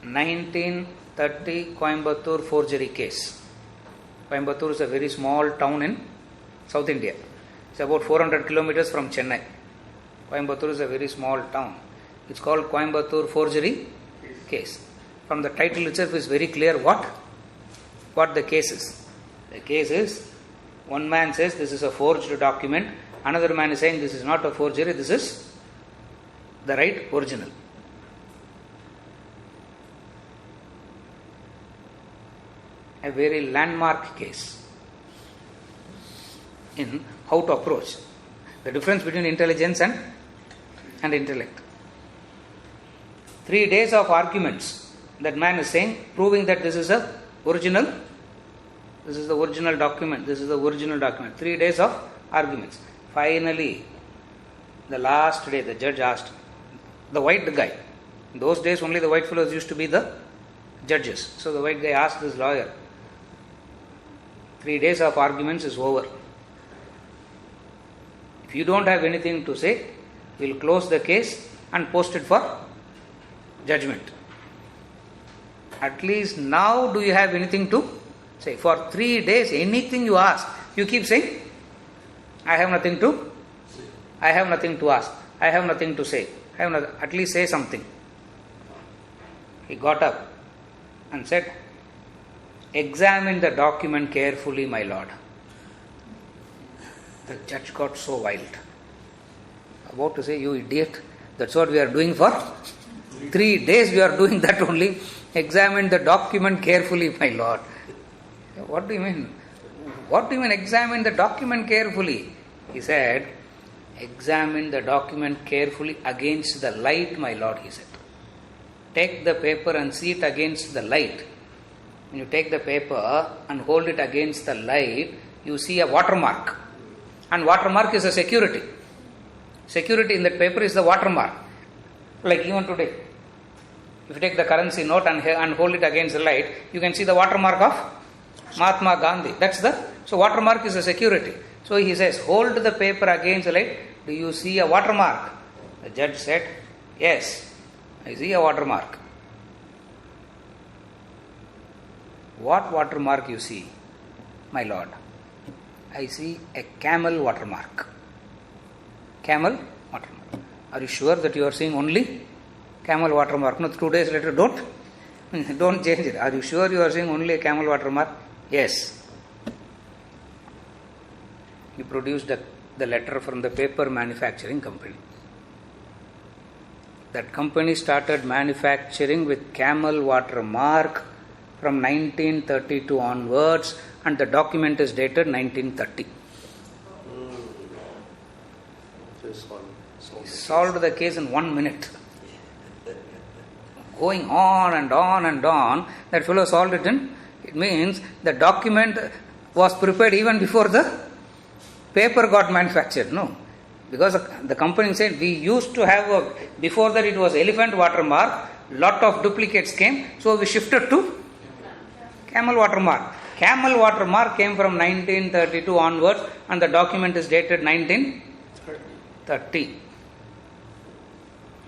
1930 Coimbatore forgery case. Coimbatore is a very small town in South India. It's about 400 kilometers from Chennai. Coimbatore is a very small town. It's called Coimbatore forgery case. From the title itself is very clear what the case is. The case is, one man says this is a forged document, another man is saying this is not a forgery, this is the right original. A very landmark case. in how to approach. The difference between intelligence and intellect. 3 days of arguments. That man is saying, proving that this is the original document. This is the original document. 3 days of arguments. Finally, the last day, the judge asked the white guy. In those days, only the white fellows used to be the judges. So the white guy asked this lawyer, 3 days of arguments is over. If you don't have anything to say, we'll close the case and post it for judgment. At least now do you have anything to say? For 3 days, anything you ask, you keep saying, I have nothing to ask. I have nothing to say. At least say something. He got up and said, examine the document carefully, my lord. The judge got so wild. About to say, you idiot, that's what we are doing for 3 days, we are doing that only. Examine the document carefully, my lord. What do you mean? What do you mean examine the document carefully? He said, examine the document carefully against the light, my lord, he said. Take the paper and see it against the light. When you take the paper and hold it against the light, you see a watermark. And watermark is a security. Security in that paper is the watermark. Like even today, if you take the currency note and hold it against the light, you can see the watermark of Mahatma Gandhi. So watermark is a security. So he says, hold the paper against the light. Do you see a watermark? The judge said, yes, I see a watermark. What watermark you see, my lord? I see a camel watermark. Camel watermark. Are you sure that you are seeing only camel watermark? No, 2 days later, don't change it. Are you sure you are seeing only a camel watermark? Yes. He produced the letter from the paper manufacturing company. That company started manufacturing with camel watermark from 1932 onwards, and the document is dated 1930. Solved the case in 1 minute. Going on and on and on, that fellow solved it in. It means the document was prepared even before the paper got manufactured. No. Because the company said we used to have before that it was elephant watermark, lot of duplicates came, so we shifted to camel watermark. Camel watermark came from 1932 onwards, and the document is dated 1930.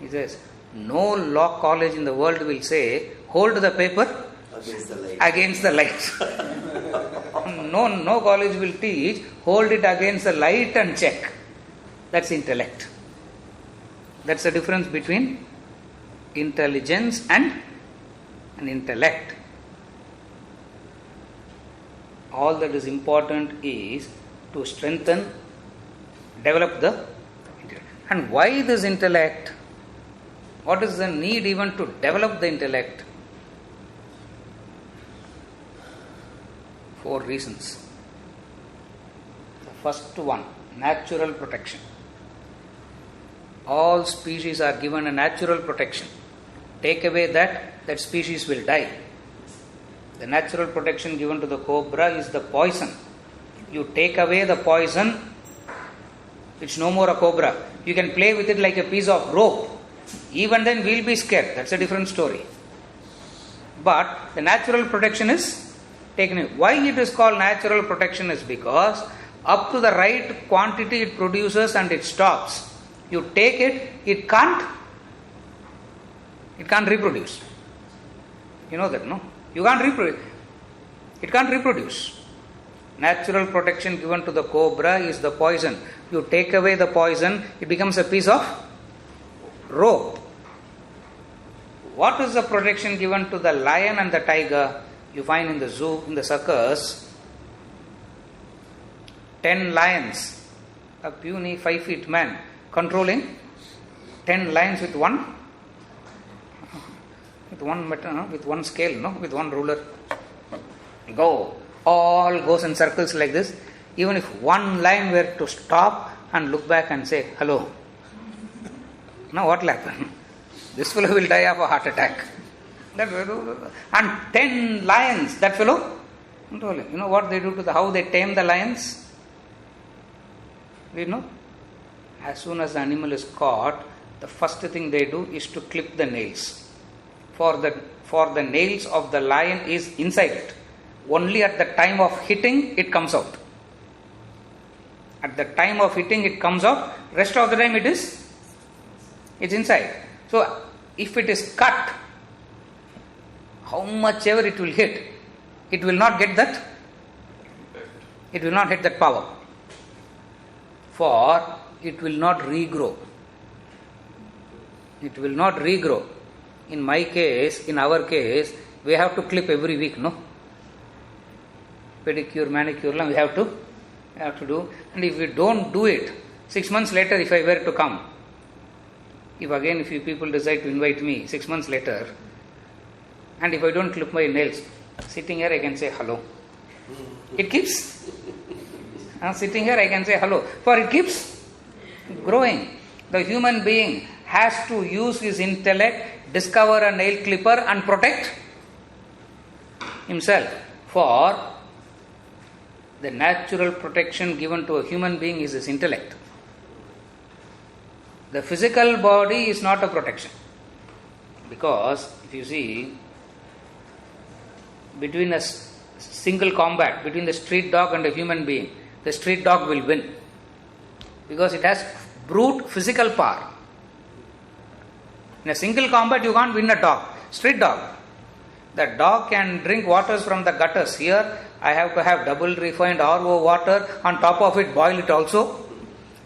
He says, no law college in the world will say, hold the paper against the light. No college will teach, hold it against the light and check. That's intellect. That's the difference between intelligence and intellect. All that is important is to strengthen, develop the intellect. And why this intellect? What is the need even to develop the intellect? 4 reasons. The first one, natural protection. All species are given a natural protection. Take away that species will die. The natural protection given to the cobra is the poison. You take away the poison, it's no more a cobra. You can play with it like a piece of rope. Even then we'll be scared. That's a different story. But the natural protection is taken away. Why it is called natural protection is because up to the right quantity it produces and it stops. You take it, it can't reproduce. You know that, no? You can't reproduce. It can't reproduce. Natural protection given to the cobra is the poison. You take away the poison, it becomes a piece of rope. What is the protection given to the lion and the tiger? You find in the zoo, in the circus, 10 lions, a puny 5 feet man controlling 10 lions with one scale, with one ruler. Go. All goes in circles like this. even if one lion were to stop and look back and say, hello, now what will happen? This fellow will die of a heart attack. And 10 lions, that fellow, you know what they do to how they tame the lions? Do you know? As soon as the animal is caught, the first thing they do is to clip the nails. For the nails of the lion is inside it. Only at the time of hitting, it comes out. At the time of hitting, it comes out. Rest of the time, it's inside. So, if it is cut, how much ever it will hit, it will not get that. It will not hit that power. For it will not regrow. It will not regrow. In my case, in our case, we have to clip every week, no? Pedicure, manicure, we have to do. And if we don't do it, 6 months later, if I were to come, if you people decide to invite me 6 months later, and if I don't clip my nails, sitting here I can say hello. It keeps. Sitting here I can say hello. For it keeps growing. The human being has to use his intellect, discover a nail clipper and protect himself. For the natural protection given to a human being is his intellect. The physical body is not a protection. Because if you see, between a single combat between the street dog and a human being, the street dog will win. Because it has brute physical power. In a single combat, you can't win a dog. Street dog. The dog can drink waters from the gutters. Here, I have to have double refined RO water, on top of it, boil it also,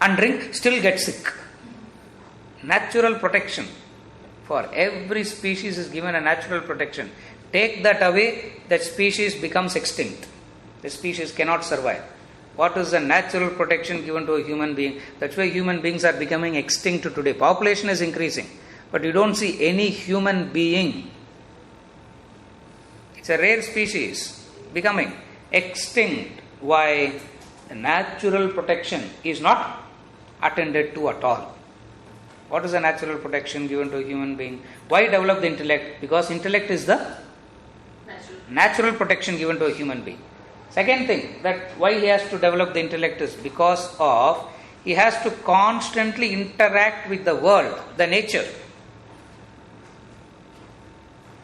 and drink, still get sick. Natural protection. For every species is given a natural protection. Take that away, that species becomes extinct. The species cannot survive. What is the natural protection given to a human being? That's why human beings are becoming extinct today. Population is increasing. But you don't see any human being. It's a rare species becoming extinct. Why? The natural protection is not attended to at all. What is the natural protection given to a human being? Why develop the intellect? Because intellect is the natural protection given to a human being. Second thing, that why he has to develop the intellect is because of he has to constantly interact with the world, the nature.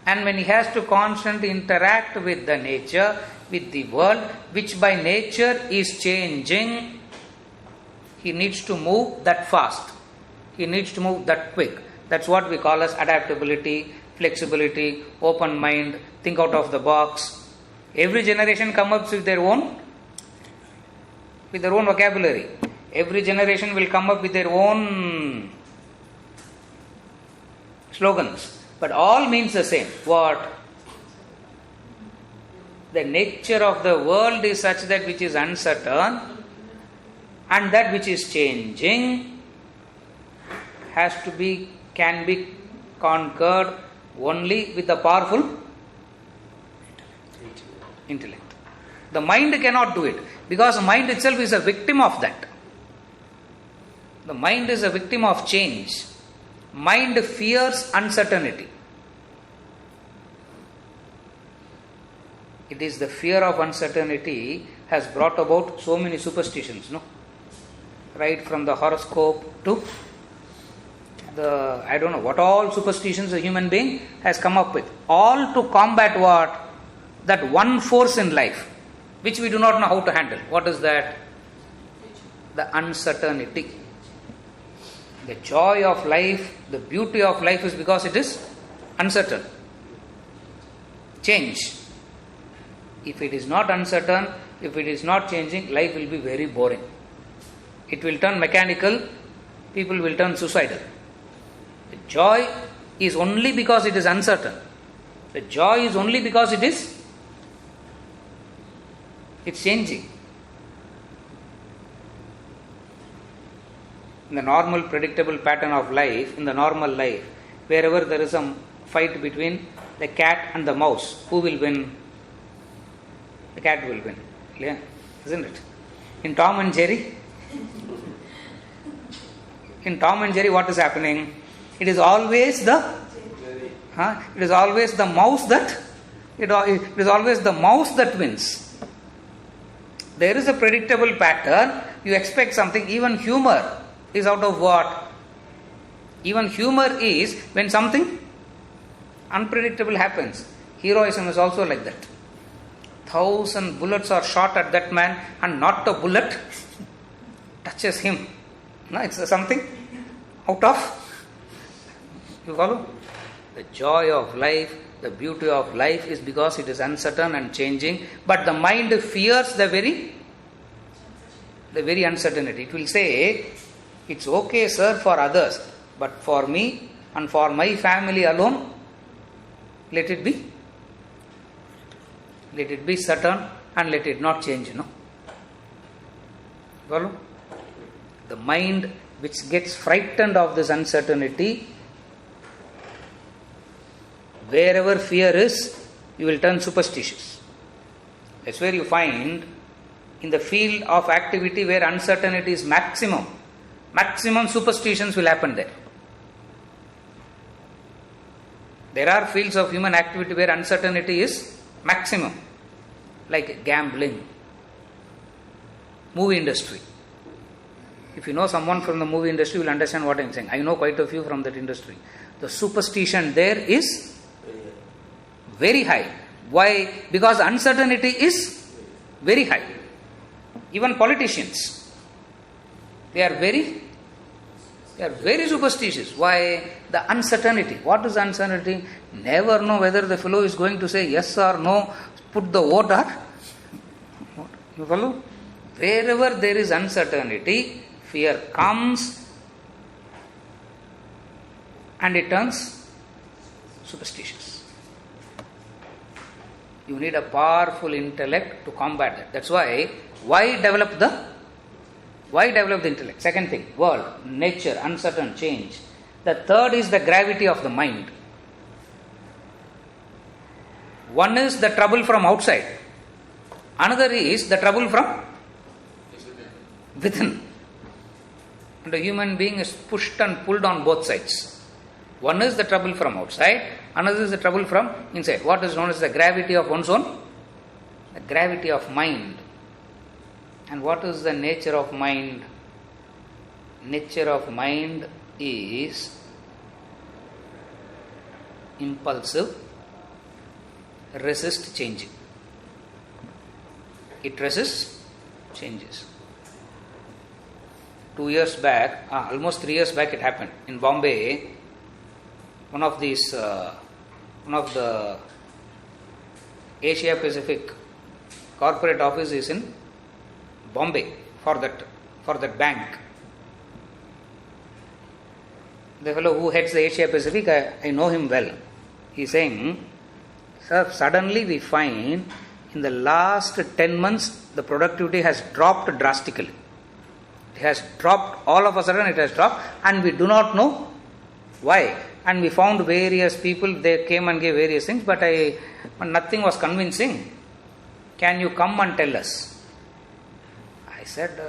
And when he has to constantly interact with the nature, with the world, which by nature is changing, he needs to move that fast. He needs to move that quick. That's what we call as adaptability, flexibility, open mind, think out of the box. Every generation comes up with their own vocabulary. Every generation will come up with their own slogans. But all means the same. What? The nature of the world is such that which is uncertain and that which is changing can be conquered only with the powerful intellect. The mind cannot do it because the mind itself is a victim of that. The mind is a victim of change. Mind fears uncertainty. It is the fear of uncertainty has brought about so many superstitions, no? Right from the horoscope to I don't know what all superstitions a human being has come up with. All to combat what? That one force in life, which we do not know how to handle. What is that? The uncertainty. The joy of life, the beauty of life is because it is uncertain. Change. If it is not uncertain, if it is not changing, life will be very boring. It will turn mechanical, people will turn suicidal. The joy is only because it is uncertain. The joy is only because it's changing. In the normal predictable pattern of life, in the normal life, wherever there is a fight between the cat and the mouse, who will win? The cat will win. Yeah, isn't it? In Tom and Jerry? In Tom and Jerry, what is happening? It is always the mouse that it is always the mouse that wins. There is a predictable pattern. You expect something. Even humor is out of what? Even humor is when something unpredictable happens. Heroism is also like that. 1,000 bullets are shot at that man and not a bullet touches him. No, it's something out of. You follow? The joy of life, the beauty of life is because it is uncertain and changing. But the mind fears the very uncertainty. It will say, it's okay, sir, for others, but for me and for my family alone, let it be. Let it be certain and let it not change, Follow? The mind which gets frightened of this uncertainty, wherever fear is, you will turn superstitious. That's where you find in the field of activity where uncertainty is maximum superstitions will happen there. There are fields of human activity where uncertainty is maximum, like gambling, movie industry. If you know someone from the movie industry, you will understand what I am saying. I know quite a few from that industry. The superstition there is very high. Why? Because uncertainty is very high. Even politicians, they are very superstitious. Why? The uncertainty. What is uncertainty? Never know whether the fellow is going to say yes or no, put the vote or. You follow? Wherever there is uncertainty, fear comes and it turns superstitious. You need a powerful intellect to combat that. That's why develop the intellect? Second thing, world, nature, uncertain, change. The third is the gravity of the mind. One is the trouble from outside. Another is the trouble from within. And the human being is pushed and pulled on both sides. One is the trouble from outside, another is the trouble from inside. What is known as the gravity of one's own? The gravity of mind. And what is the nature of mind? Nature of mind is impulsive, resist changing. It resists changes. 2 years back, almost 3 years back it happened. In Bombay, one of the Asia Pacific corporate office is in Bombay for that bank. The fellow who heads the Asia Pacific, I know him well. He is saying, sir, suddenly we find in the last 10 months the productivity has dropped drastically. It has dropped, all of a sudden it has dropped, and we do not know why. And we found various people, they came and gave various things, but nothing was convincing. Can you come and tell us? I said,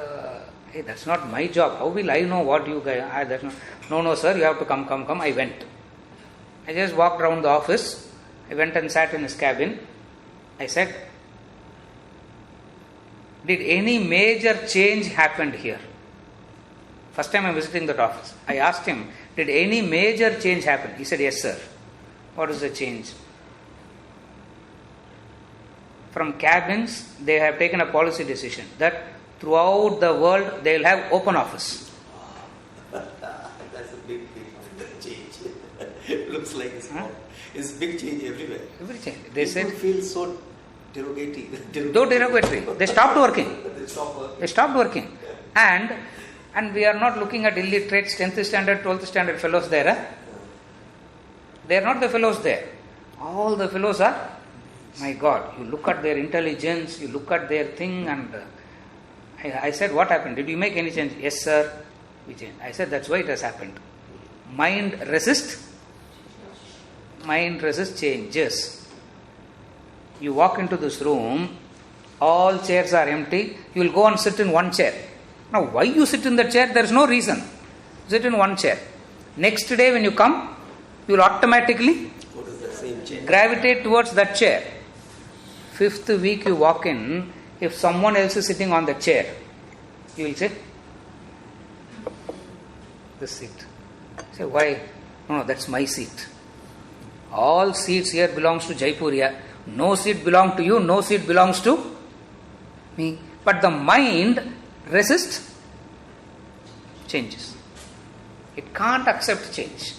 hey, that's not my job. How will I know what you guys... No, sir, you have to come. I went. I just walked around the office. I went and sat in his cabin. I said, did any major change happen here? First time I am visiting that office. I asked him, did any major change happen? He said, yes, sir. What is the change? From cabins, they have taken a policy decision that throughout the world they will have open office.
That's a big change. It looks like it's small. It's big change everywhere.
Every change. They said,
feel so derogatory.
Derogatory. They stopped working.
They stopped working.
And we are not looking at illiterates, 10th standard, 12th standard fellows there. They are not the fellows there. All the fellows are, my God, you look at their intelligence, you look at their thing, and I said, what happened? Did you make any change? Yes, sir. We changed. I said, that's why it has happened. Mind resists changes. You walk into this room, All chairs are empty. You will go and sit in one chair. Now, why you sit in the chair? There is no reason. Sit in one chair. Next day when you come, you will automatically
Go to the same chair.
gravitate towards that chair. 5th week you walk in, if someone else is sitting on the chair, you will say, this seat. Say, why? No, that's my seat. All seats here belongs to Jaipuriya. No seat belongs to you, no seat belongs to me. But the mind resists changes. It can't accept change.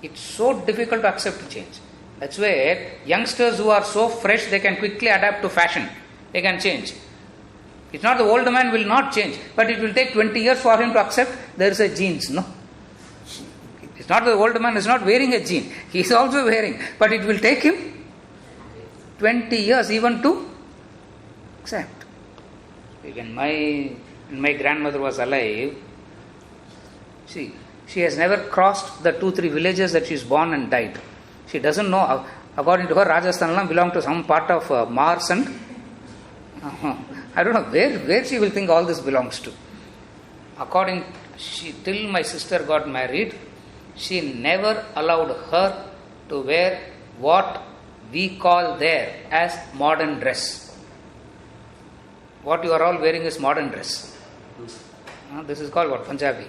It's so difficult to accept change. That's where youngsters who are so fresh, they can quickly adapt to fashion. They can change. It's not the old man will not change, but it will take 20 years for him to accept there is a jeans. No. It's not the old man is not wearing a jean. He is also wearing, but it will take him 20 years even to accept. When my grandmother was alive, she has never crossed the 2-3 villages that she is born and died. She doesn't know. According to her, Rajasthan belongs to some part of Mars and I don't know where she will think all this belongs to. Till my sister got married, she never allowed her to wear what we call there as modern dress. What you are all wearing is modern dress. This is called what? Punjabi.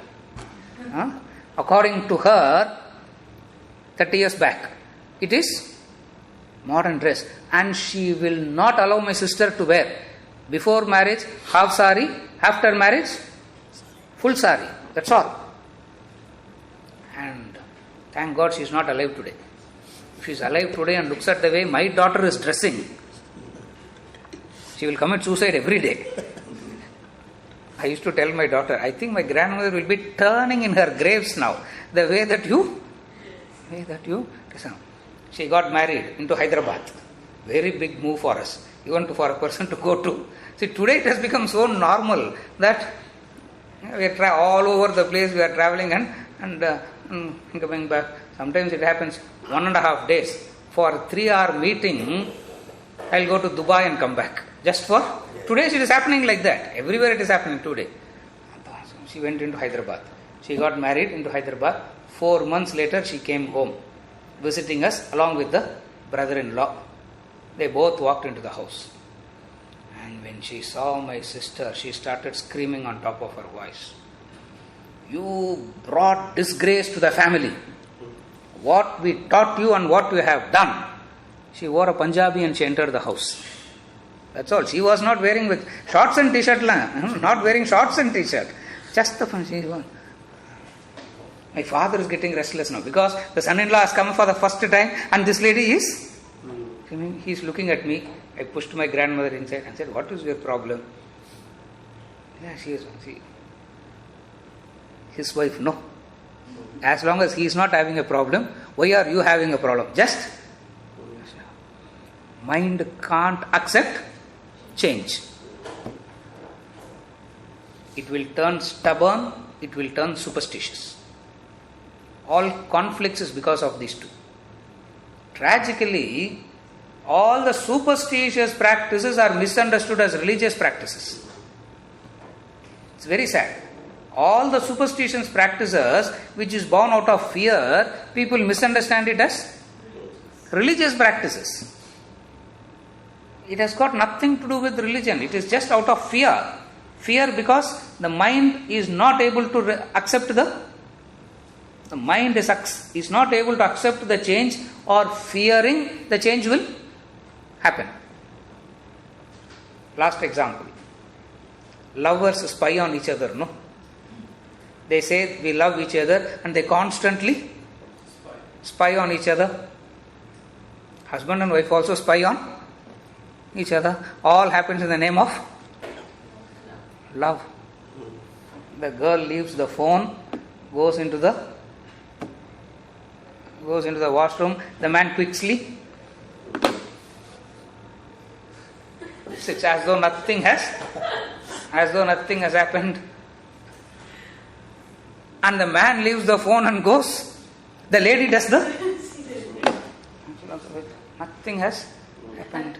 According to her, 30 years back, it is modern dress. And she will not allow my sister to wear before marriage half sari, after marriage full sari. That's all. And thank God she is not alive today. If she is alive today and looks at the way my daughter is dressing, she will commit suicide every day. I used to tell my daughter, I think my grandmother will be turning in her graves now. The way that you she got married into Hyderabad. Very big move for us. Even for a person to go to. See, today it has become so normal that we are all over the place. We are traveling and coming back. Sometimes it happens 1.5 days. For a 3-hour meeting, I'll go to Dubai and come back. Just for today it is happening like that. Everywhere it is happening today. She went into Hyderabad. She got married into Hyderabad. 4 months later she came home, visiting us along with the brother-in-law. They both walked into the house. And when she saw my sister, she started screaming on top of her voice. You brought disgrace to the family. What we taught you and what we have done. She wore a Punjabi and she entered the house. That's all. She was not wearing with shorts and t-shirt. Not wearing shorts and t-shirt. Just the Punjabi. My father is getting restless now because the son-in-law has come for the first time and this lady is... He is looking at me. I pushed my grandmother inside and said, what is your problem? Yeah, she is. His wife, no. As long as he is not having a problem, why are you having a problem? Just mind can't accept change. It will turn stubborn, it will turn superstitious. All conflicts is because of these two. Tragically, all the superstitious practices are misunderstood as religious practices. It's very sad. All the superstitious practices which is born out of fear, people misunderstand it as religious practices. It has got nothing to do with religion. It is just out of fear. Fear because the mind is not able to accept the mind is not able to accept the change or fearing the change will happen. Last example. Lovers spy on each other, no? They say we love each other and they constantly spy on each other. Husband and wife also spy on each other. All happens in the name of love. The girl leaves the phone, goes into the washroom. The man quickly sits as though nothing has happened. And the man leaves the phone and goes. The lady does nothing has happened.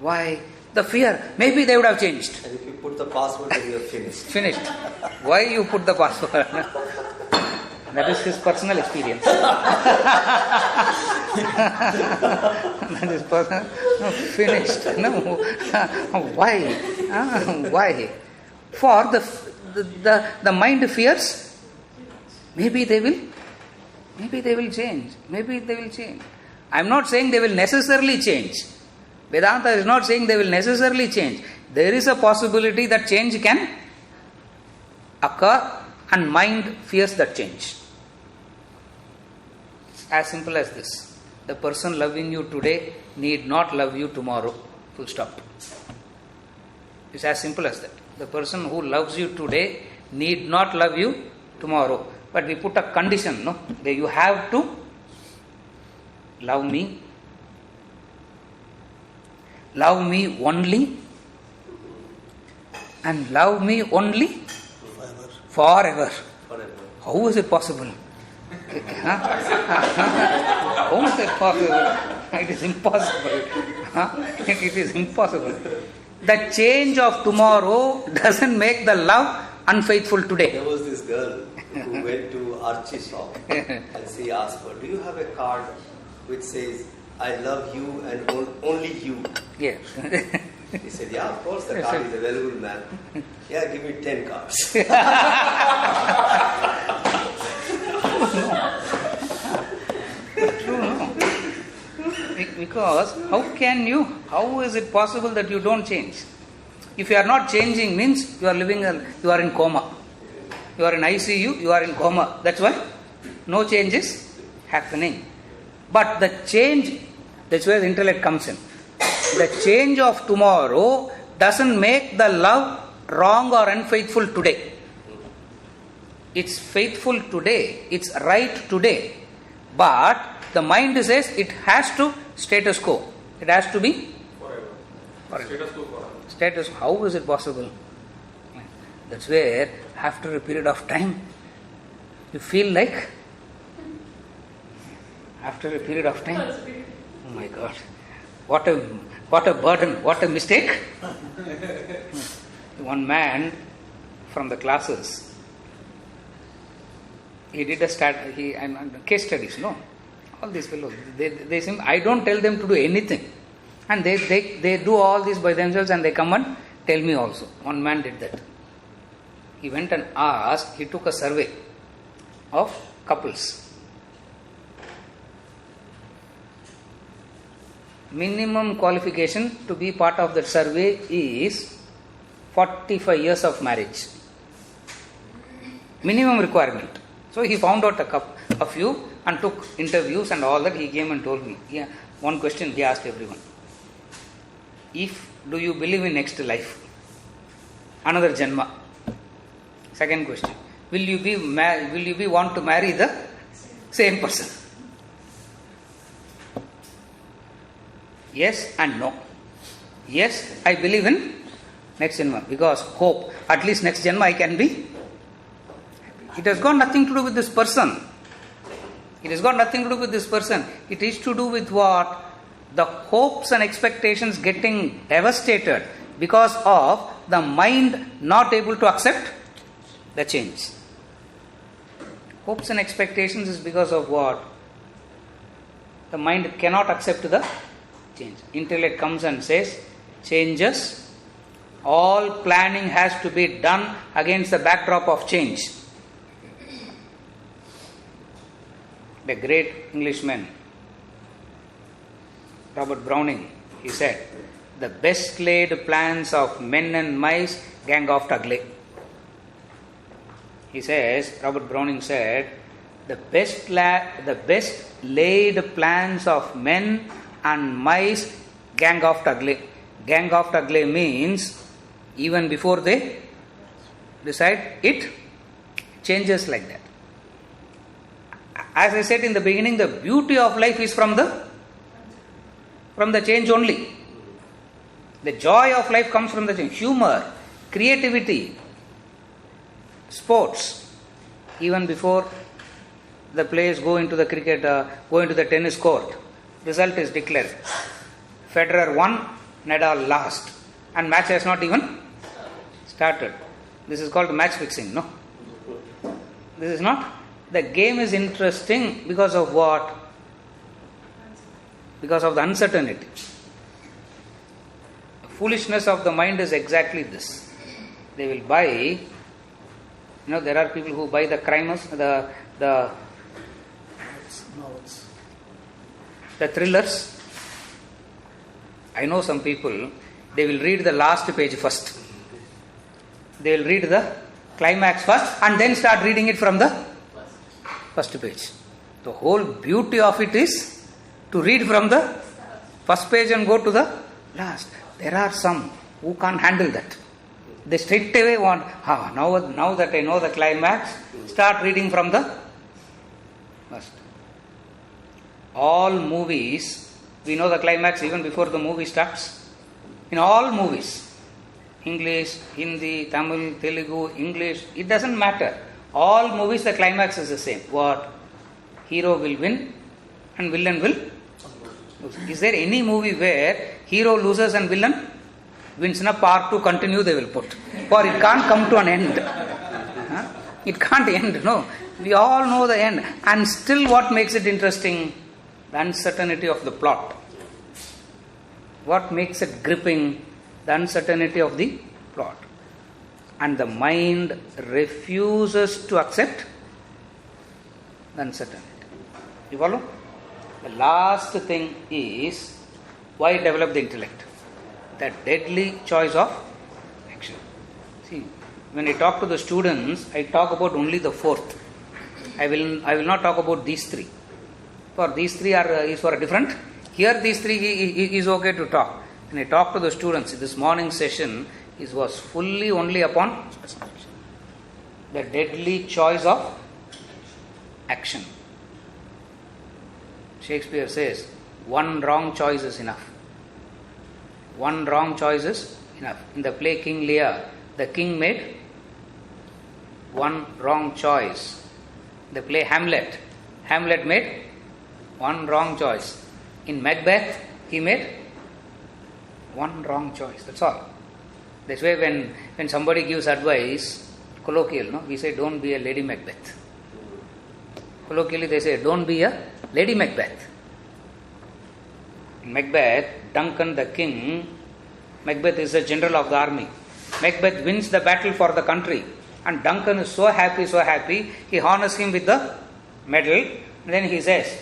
Why? The fear, maybe they would have changed.
And if you put the password, then you are finished.
Finished. Why you put the password? That is his personal experience. That is personal. No, finished. No. Why? Why? For the mind fears. Maybe they will change. Maybe they will change. I am not saying they will necessarily change. Vedanta is not saying they will necessarily change. There is a possibility that change can occur, and mind fears that change. As simple as this. The person loving you today need not love you tomorrow. Full stop. It's as simple as that. The person who loves you today need not love you tomorrow. But we put a condition, no? That you have to love me only, and love me only forever. How is it possible? How is it possible? It is impossible. It is impossible. The change of tomorrow doesn't make the love unfaithful today.
There was this girl who went to Archie's shop and she asked her, do you have a card which says, I love you and only you?
Yes.
He said, yeah, of course, the card is available, man. Yeah, give me 10 cards.
True, no? Because how is it possible that you don't change? If you are not changing, means you are you are in coma. You are in ICU, you are in coma. That's why no change is happening. But the change, that's where the intellect comes in. The change of tomorrow doesn't make the love wrong or unfaithful today. It's faithful today, it's right today. But the mind says it has to status quo. It has to be forever.
Status quo forever.
Status, how is it possible? That's where after a period of time you feel like, after a period of time, oh my God, what a burden, what a mistake. One man from the classes, he did case studies, no? All these fellows, they seem, I don't tell them to do anything. And they do all this by themselves and they come and tell me also. One man did that. He went and asked, he took a survey of couples. Minimum qualification to be part of that survey is 45 years of marriage. Minimum requirement. So he found out a few and took interviews and all that. He came and told me. Yeah, one question he asked everyone. Do you believe in next life? Another Janma. Second question. Will you be want to marry the same person? Yes and no. Yes, I believe in next Janma because hope. At least next Janma I can be. It has got nothing to do with this person. It has got nothing to do with this person. It is to do with what? The hopes and expectations getting devastated because of the mind not able to accept the change. Hopes and expectations is because of what? The mind cannot accept the change. Intellect comes and says, changes, all planning has to be done against the backdrop of change. The great Englishman, Robert Browning, he said, the best laid plans of men and mice gang oft ugly. He says, Robert Browning said, the best laid plans of men and mice gang oft ugly. Gang oft ugly means even before they decide, it changes like that. As I said in the beginning, the beauty of life is from the change only. The joy of life comes from the change. Humor, creativity, sports. Even before the players go into the cricket, go into the tennis court, result is declared. Federer won, Nadal lost. and match has not even started. This is called match fixing, no? This is not. The game is interesting because of what? Because of the uncertainty. The foolishness of the mind is exactly this. They will buy, there are people who buy the crimes, the thrillers. I know some people, they will read the last page first. They will read the climax first and then start reading it from the first page. The whole beauty of it is to read from the first page and go to the last. There are some who can't handle that. They straight away want, now that I know the climax, start reading from the first. All movies, we know the climax even before the movie starts. In all movies, English, Hindi, Tamil, Telugu, English, it doesn't matter. All movies, the climax is the same. What? Hero will win and villain will lose. Is there any movie where hero loses and villain wins? In a part 2 continue they will put. Or it can't come to an end. It can't end, no. We all know the end. And still what makes it interesting? The uncertainty of the plot. What makes it gripping? The uncertainty of the plot. And the mind refuses to accept the uncertainty. You follow? The last thing is, why develop the intellect? The deadly choice of action. See, when I talk to the students, I talk about only the fourth. I will not talk about these three. For these three is for a different. Here these three is okay to talk. When I talk to the students, this morning session was fully only upon the deadly choice of action. Shakespeare says, one wrong choice is enough. One wrong choice is enough. In the play King Lear, the king made one wrong choice. The play Hamlet made one wrong choice. In Macbeth, he made one wrong choice. That's all. That's why when somebody gives advice, colloquial, we say, don't be a Lady Macbeth. Colloquially, they say, don't be a Lady Macbeth. In Macbeth, Duncan the king, Macbeth is the general of the army. Macbeth wins the battle for the country. And Duncan is so happy, he honors him with the medal. And then he says,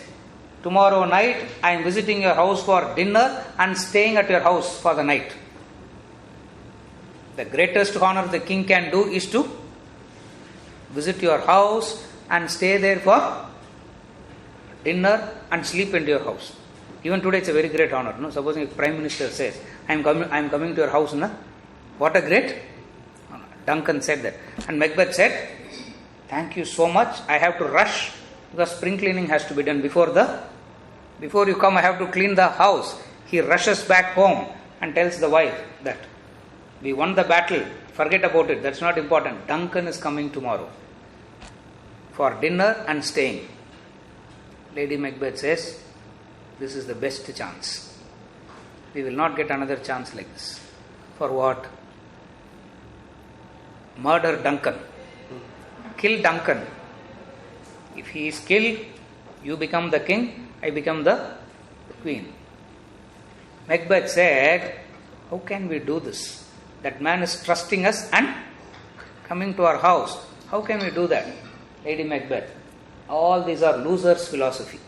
tomorrow night I am visiting your house for dinner and staying at your house for the night. The greatest honor the king can do is to visit your house and stay there for dinner and sleep in your house. Even today it's a very great honor. No? Supposing if Prime Minister says, I am coming to your house. No? What a great honor. Duncan said that. And Macbeth said, thank you so much. I have to rush because spring cleaning has to be done before you come. I have to clean the house. He rushes back home and tells the wife that we won the battle. Forget about it. That's not important. Duncan is coming tomorrow for dinner and staying. Lady Macbeth says, this is the best chance. We will not get another chance like this. For what? Murder Duncan. Kill Duncan. If he is killed, you become the king, I become the queen. Macbeth said, how can we do this? That man is trusting us and coming to our house. How can we do that? Lady Macbeth, all these are losers' philosophy.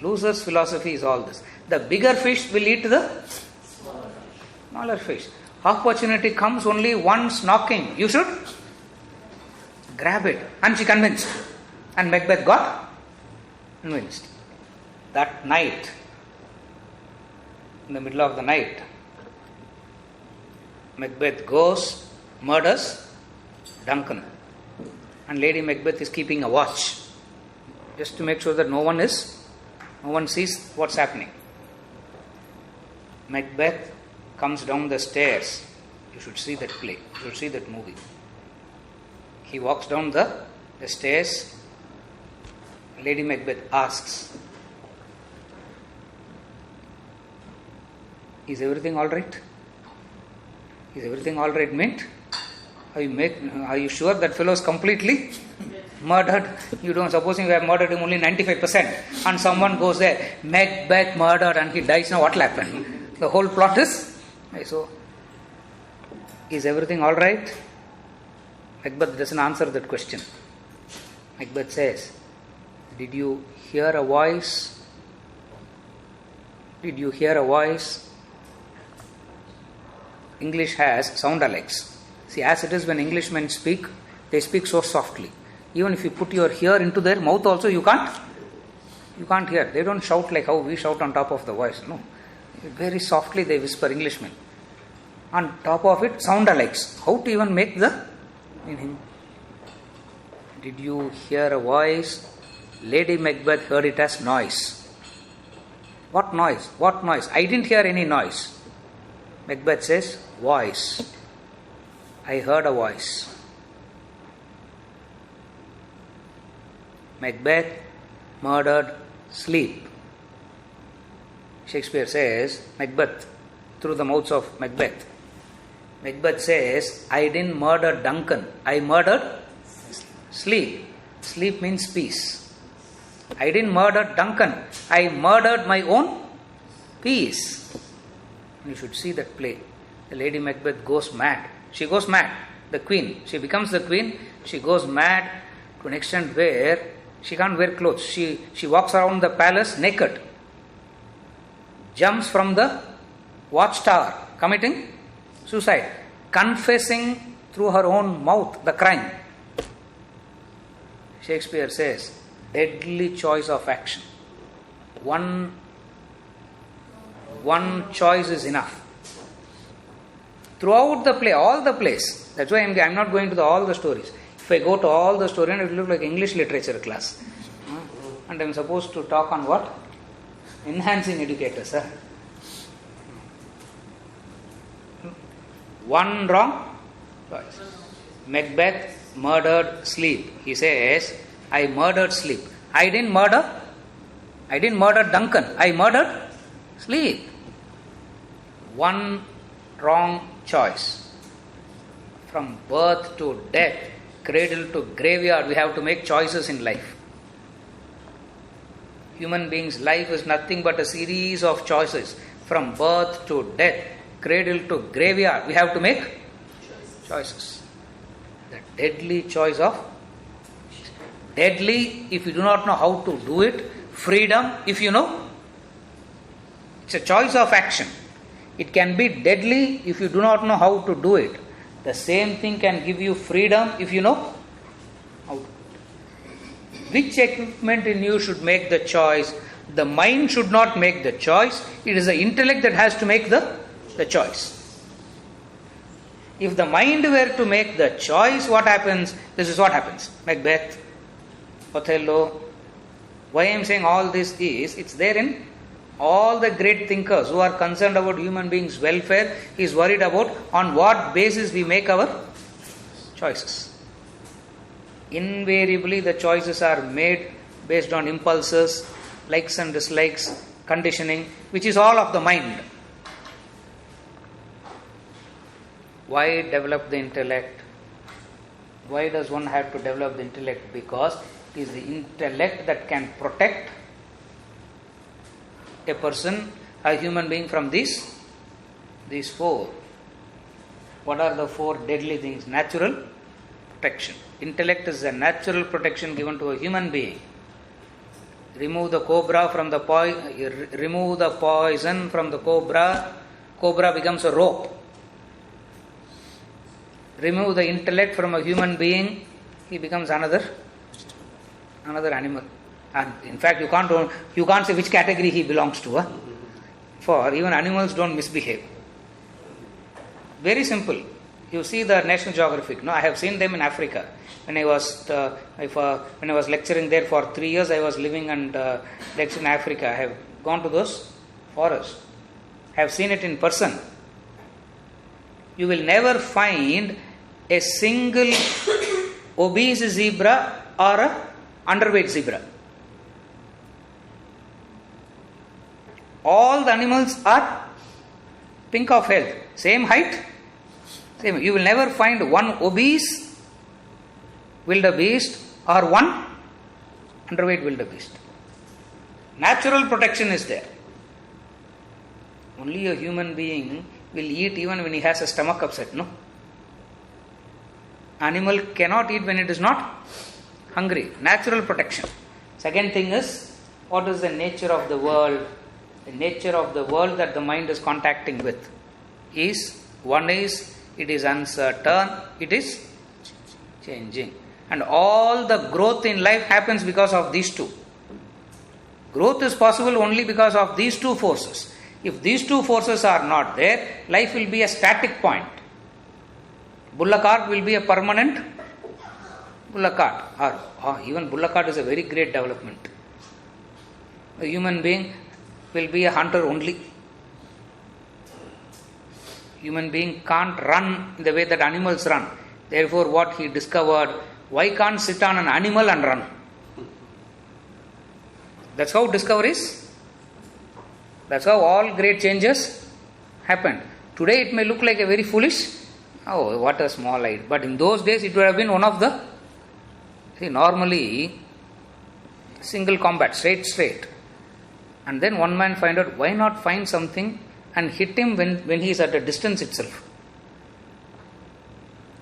Losers' philosophy is all this. The bigger fish will eat the smaller fish. Opportunity comes only once knocking. You should grab it. And she convinced. And Macbeth got convinced. That night, in the middle of the night, Macbeth goes, murders Duncan. And Lady Macbeth is keeping a watch, just to make sure that no one sees what's happening. Macbeth comes down the stairs. You should see that play. You should see that movie. He walks down the stairs. Lady Macbeth asks, is everything all right? Is everything all right meant? Are you sure that fellow is completely murdered? You don't, supposing you have murdered him only 95% and someone goes there, Macbeth murdered and he dies, now what will happen? The whole plot is, so, is everything all right? Macbeth doesn't answer that question. Macbeth says, did you hear a voice? Did you hear a voice? English has sound alikes. See, as it is when Englishmen speak, they speak so softly. Even if you put your ear into their mouth also, you can't hear. They don't shout like how we shout on top of the voice. No. Very softly they whisper, Englishmen. On top of it, sound alikes. How to even make the meaning? Did you hear a voice? Lady Macbeth heard it as noise. What noise? What noise? I didn't hear any noise. Macbeth says, voice. I heard a voice. Macbeth murdered sleep. Shakespeare says, Macbeth, through the mouths of Macbeth. Macbeth says, I didn't murder Duncan. I murdered sleep. Sleep means peace. I didn't murder Duncan. I murdered my own peace. You should see that play. The Lady Macbeth goes mad. She goes mad. The queen. She becomes the queen. She goes mad to an extent where she can't wear clothes. She walks around the palace naked. Jumps from the watchtower. Committing suicide. Confessing through her own mouth the crime. Shakespeare says, deadly choice of action. One choice is enough. Throughout the play, all the plays. That's why I'm not going to all the stories. If I go to all the stories, it will look like English literature class. And I'm supposed to talk on what? Enhancing educators. Huh? One wrong choice. Macbeth murdered sleep. He says, I murdered sleep. I didn't murder Duncan. I murdered sleep. One wrong choice. From birth to death, cradle to graveyard, we have to make choices in life. Human beings' life is nothing but a series of choices. From birth to death, cradle to graveyard, we have to make choices. The deadly choice of deadly if you do not know how to do it, freedom if you know. It's a choice of action. It can be deadly if you do not know how to do it. The same thing can give you freedom if you know how to. Which equipment in you should make the choice? The mind should not make the choice. It is the intellect that has to make the choice. If the mind were to make the choice, what happens? This is what happens. Macbeth, Othello. Why I am saying all this is, it's there in all the great thinkers who are concerned about human beings' welfare. He is worried about on what basis we make our choices. Invariably the choices are made based on impulses, likes and dislikes, conditioning, which is all of the mind. Why develop the intellect? Why does one have to develop the intellect? Because it is the intellect that can protect a person, a human being from these four. What are the four deadly things? Natural protection. Intellect is a natural protection given to a human being. Remove the cobra from the remove the poison from the cobra becomes a rope. Remove the intellect from a human being, he becomes another animal. And in fact, you can't say which category he belongs to. Huh? For even animals don't misbehave. Very simple. You see the National Geographic. No, I have seen them in Africa. When I was lecturing there for 3 years, I was living and lecturing in Africa. I have gone to those forests. I have seen it in person. You will never find a single obese zebra or a underweight zebra. All the animals are pink of health, same height, You will never find one obese wildebeest or one underweight wildebeest. Natural protection is there. Only a human being will eat even when he has a stomach upset, no? Animal cannot eat when it is not hungry. Natural protection. Second thing is, what is the nature of the world? The nature of the world that the mind is contacting with is, one is, it is uncertain, it is changing. And all the growth in life happens because of these two. Growth is possible only because of these two forces. If these two forces are not there, life will be a static point. Bullock cart will be a permanent bullock cart. Or even bullock cart is a very great development. A human being will be a hunter only. Human being can't run in the way that animals run. Therefore, what he discovered, why can't sit on an animal and run? That's how discovery is. That's how all great changes happened. Today it may look like a very foolish, oh, what a small idea. But in those days it would have been one of the, normally single combat, straight. And then one man find out, why not find something and hit him when he is at a distance itself.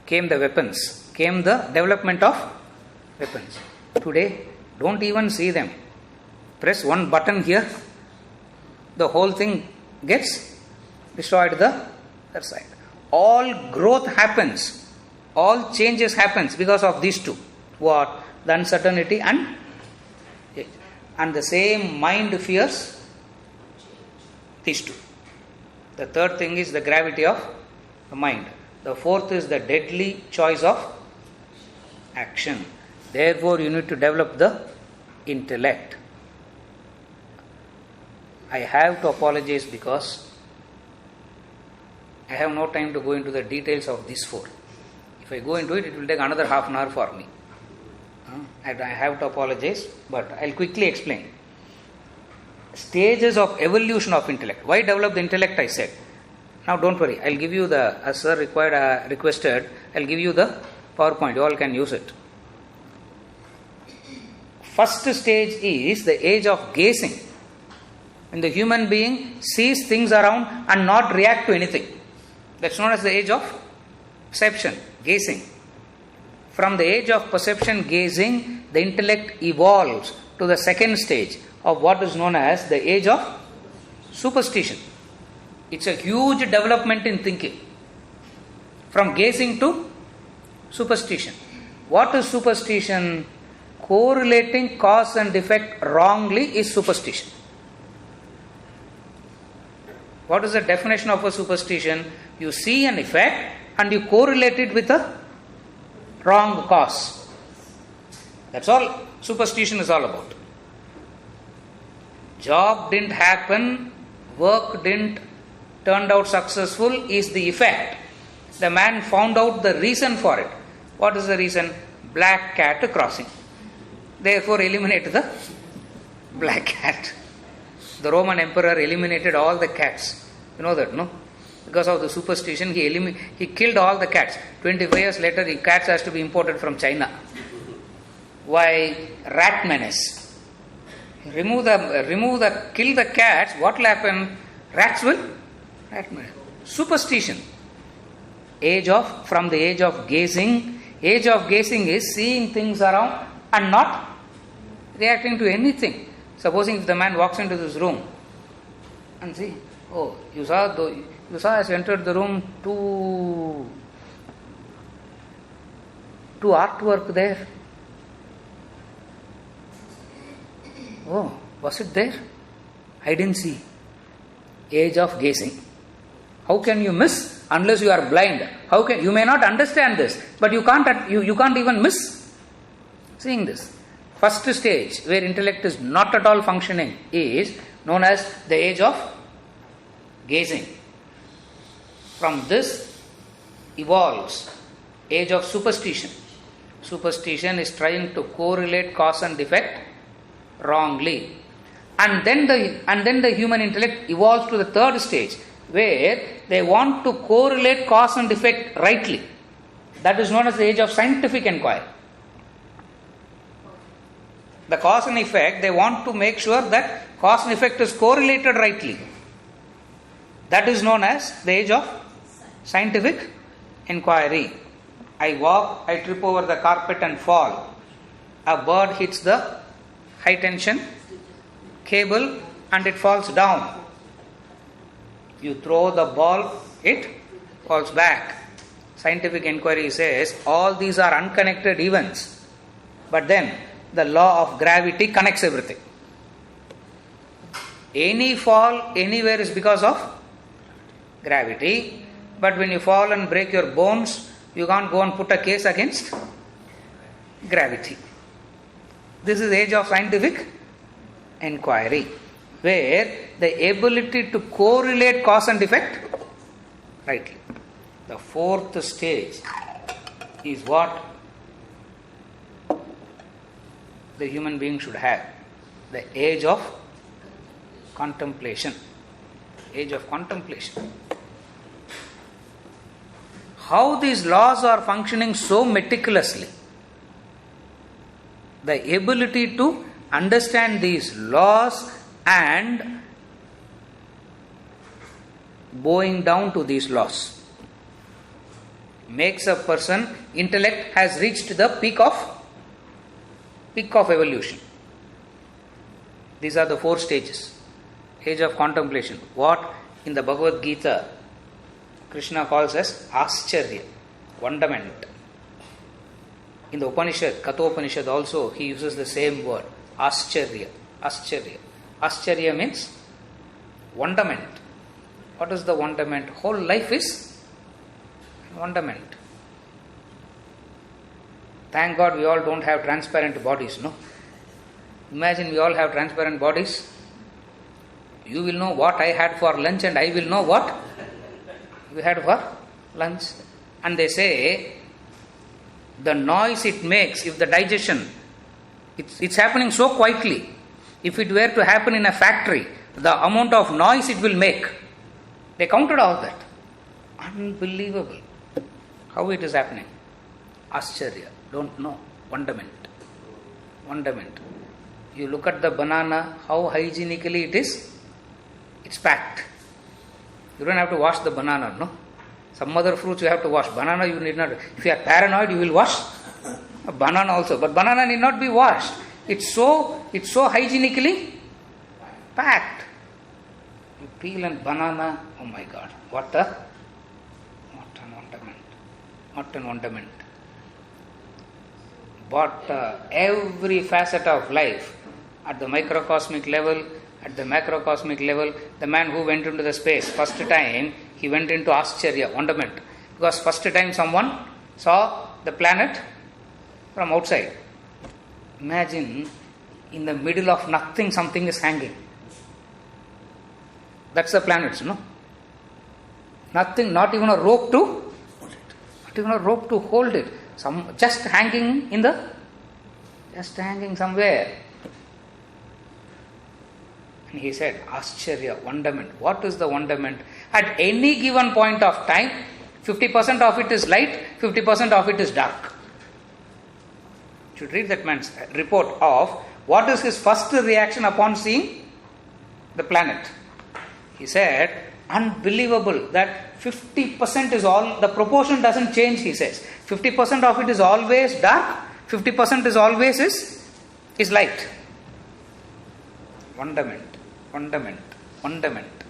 Came the weapons, came the development of weapons. Today, don't even see them. Press one button here, the whole thing gets destroyed the other side. All growth happens, all changes happens because of these two. What? The uncertainty and change. And the same mind fears these two. The third thing is the gravity of the mind. The fourth is the deadly choice of action. Therefore, you need to develop the intellect. I have to apologize because I have no time to go into the details of these four. If I go into it, it will take another half an hour for me. I have to apologize, but I'll quickly explain. Stages of evolution of intellect. Why develop the intellect, I said. Now don't worry, I'll give you the, as sir requested, I'll give you the PowerPoint. You all can use it. First stage is the age of gazing. When the human being sees things around and not react to anything. That's known as the age of perception, gazing. From the age of perception, gazing, the intellect evolves to the second stage of what is known as the age of superstition. It's a huge development in thinking. From gazing to superstition. What is superstition? Correlating cause and effect wrongly is superstition. What is the definition of a superstition? You see an effect and you correlate it with a wrong cause. That's all superstition is all about. Job didn't happen, work didn't turn out successful is the effect. The man found out the reason for it. What is the reason? Black cat crossing. Therefore eliminate the black cat. The Roman emperor eliminated all the cats. You know that, no? Because of the superstition, he killed all the cats. 25 years later, the cats has to be imported from China. Why? Rat menace. Kill the cats, what will happen? Rats will? Rat menace. Superstition. From the age of gazing. Age of gazing is seeing things around and not reacting to anything. Supposing if the man walks into this room and see, oh, you saw as you entered the room two artwork there. Oh, was it there? I didn't see. Age of gazing. How can you miss unless you are blind? You may not understand this, but you can't even miss seeing this. First stage where intellect is not at all functioning is known as the age of gazing. From this evolves age of superstition. Superstition is trying to correlate cause and effect wrongly. And then the human intellect evolves to the third stage where they want to correlate cause and effect rightly. That is known as the age of scientific inquiry. The cause and effect, they want to make sure that cause and effect is correlated rightly. That is known as the age of scientific inquiry. I walk, I trip over the carpet and fall. A bird hits the high tension cable and it falls down. You throw the ball, it falls back. Scientific inquiry says all these are unconnected events, but then the law of gravity connects everything. Any fall anywhere is because of gravity, but when you fall and break your bones, you can't go and put a case against gravity. This is age of scientific inquiry, where the ability to correlate cause and effect rightly. The fourth stage is what the human being should have. The age of contemplation. Age of contemplation. How these laws are functioning so meticulously. The ability to understand these laws and bowing down to these laws makes a person, intellect has reached the peak of evolution. These are the four stages. Age of contemplation. What in the Bhagavad Gita Krishna calls as Ascharya, wonderment. In the Upanishad, Kathopanishad also, he uses the same word, Ascharya. Ascharya. Ascharya means wonderment. What is the wonderment? Whole life is wonderment. Thank God we all don't have transparent bodies, no? Imagine we all have transparent bodies. You will know what I had for lunch and I will know what we had for lunch. And they say, the noise it makes, if the digestion, it's happening so quietly. If it were to happen in a factory, the amount of noise it will make. They counted all that. Unbelievable. How it is happening. Ascharya. Don't know. Wonderment. Wonderment. You look at the banana, how hygienically it is. It's packed. You don't have to wash the banana, no? Some other fruits you have to wash. Banana you need not. If you are paranoid, you will wash a banana also. But banana need not be washed. It's so hygienically packed. You peel and banana, oh my God, what an wonderment. What an wonderment. But every facet of life, at the microcosmic level, at the macrocosmic level, the man who went into the space, first time, he went into Ascharya, wonderment. Because first time someone saw the planet from outside. Imagine, in the middle of nothing, something is hanging. That's the planets, no? Nothing, not even a rope to hold it. Not even a rope to hold it. Just hanging somewhere. And he said, Ascharya, wonderment. What is the wonderment? At any given point of time, 50% of it is light, 50% of it is dark. You should read that man's report of what is his first reaction upon seeing the planet. He said, unbelievable that 50% is all, the proportion doesn't change, he says. 50% of it is always dark, 50% is always is light. Wonderment, wonderment, wonderment.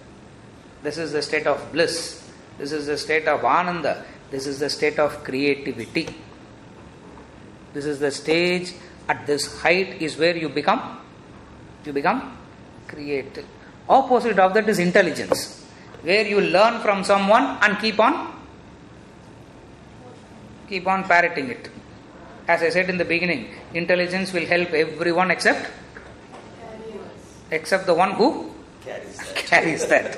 This is the state of bliss. This is the state of ananda. This is the state of creativity. This is the stage, at this height is where you become creative. Opposite of that is intelligence, where you learn from someone and keep on parroting it. As I said in the beginning, intelligence will help everyone except the one who carries that.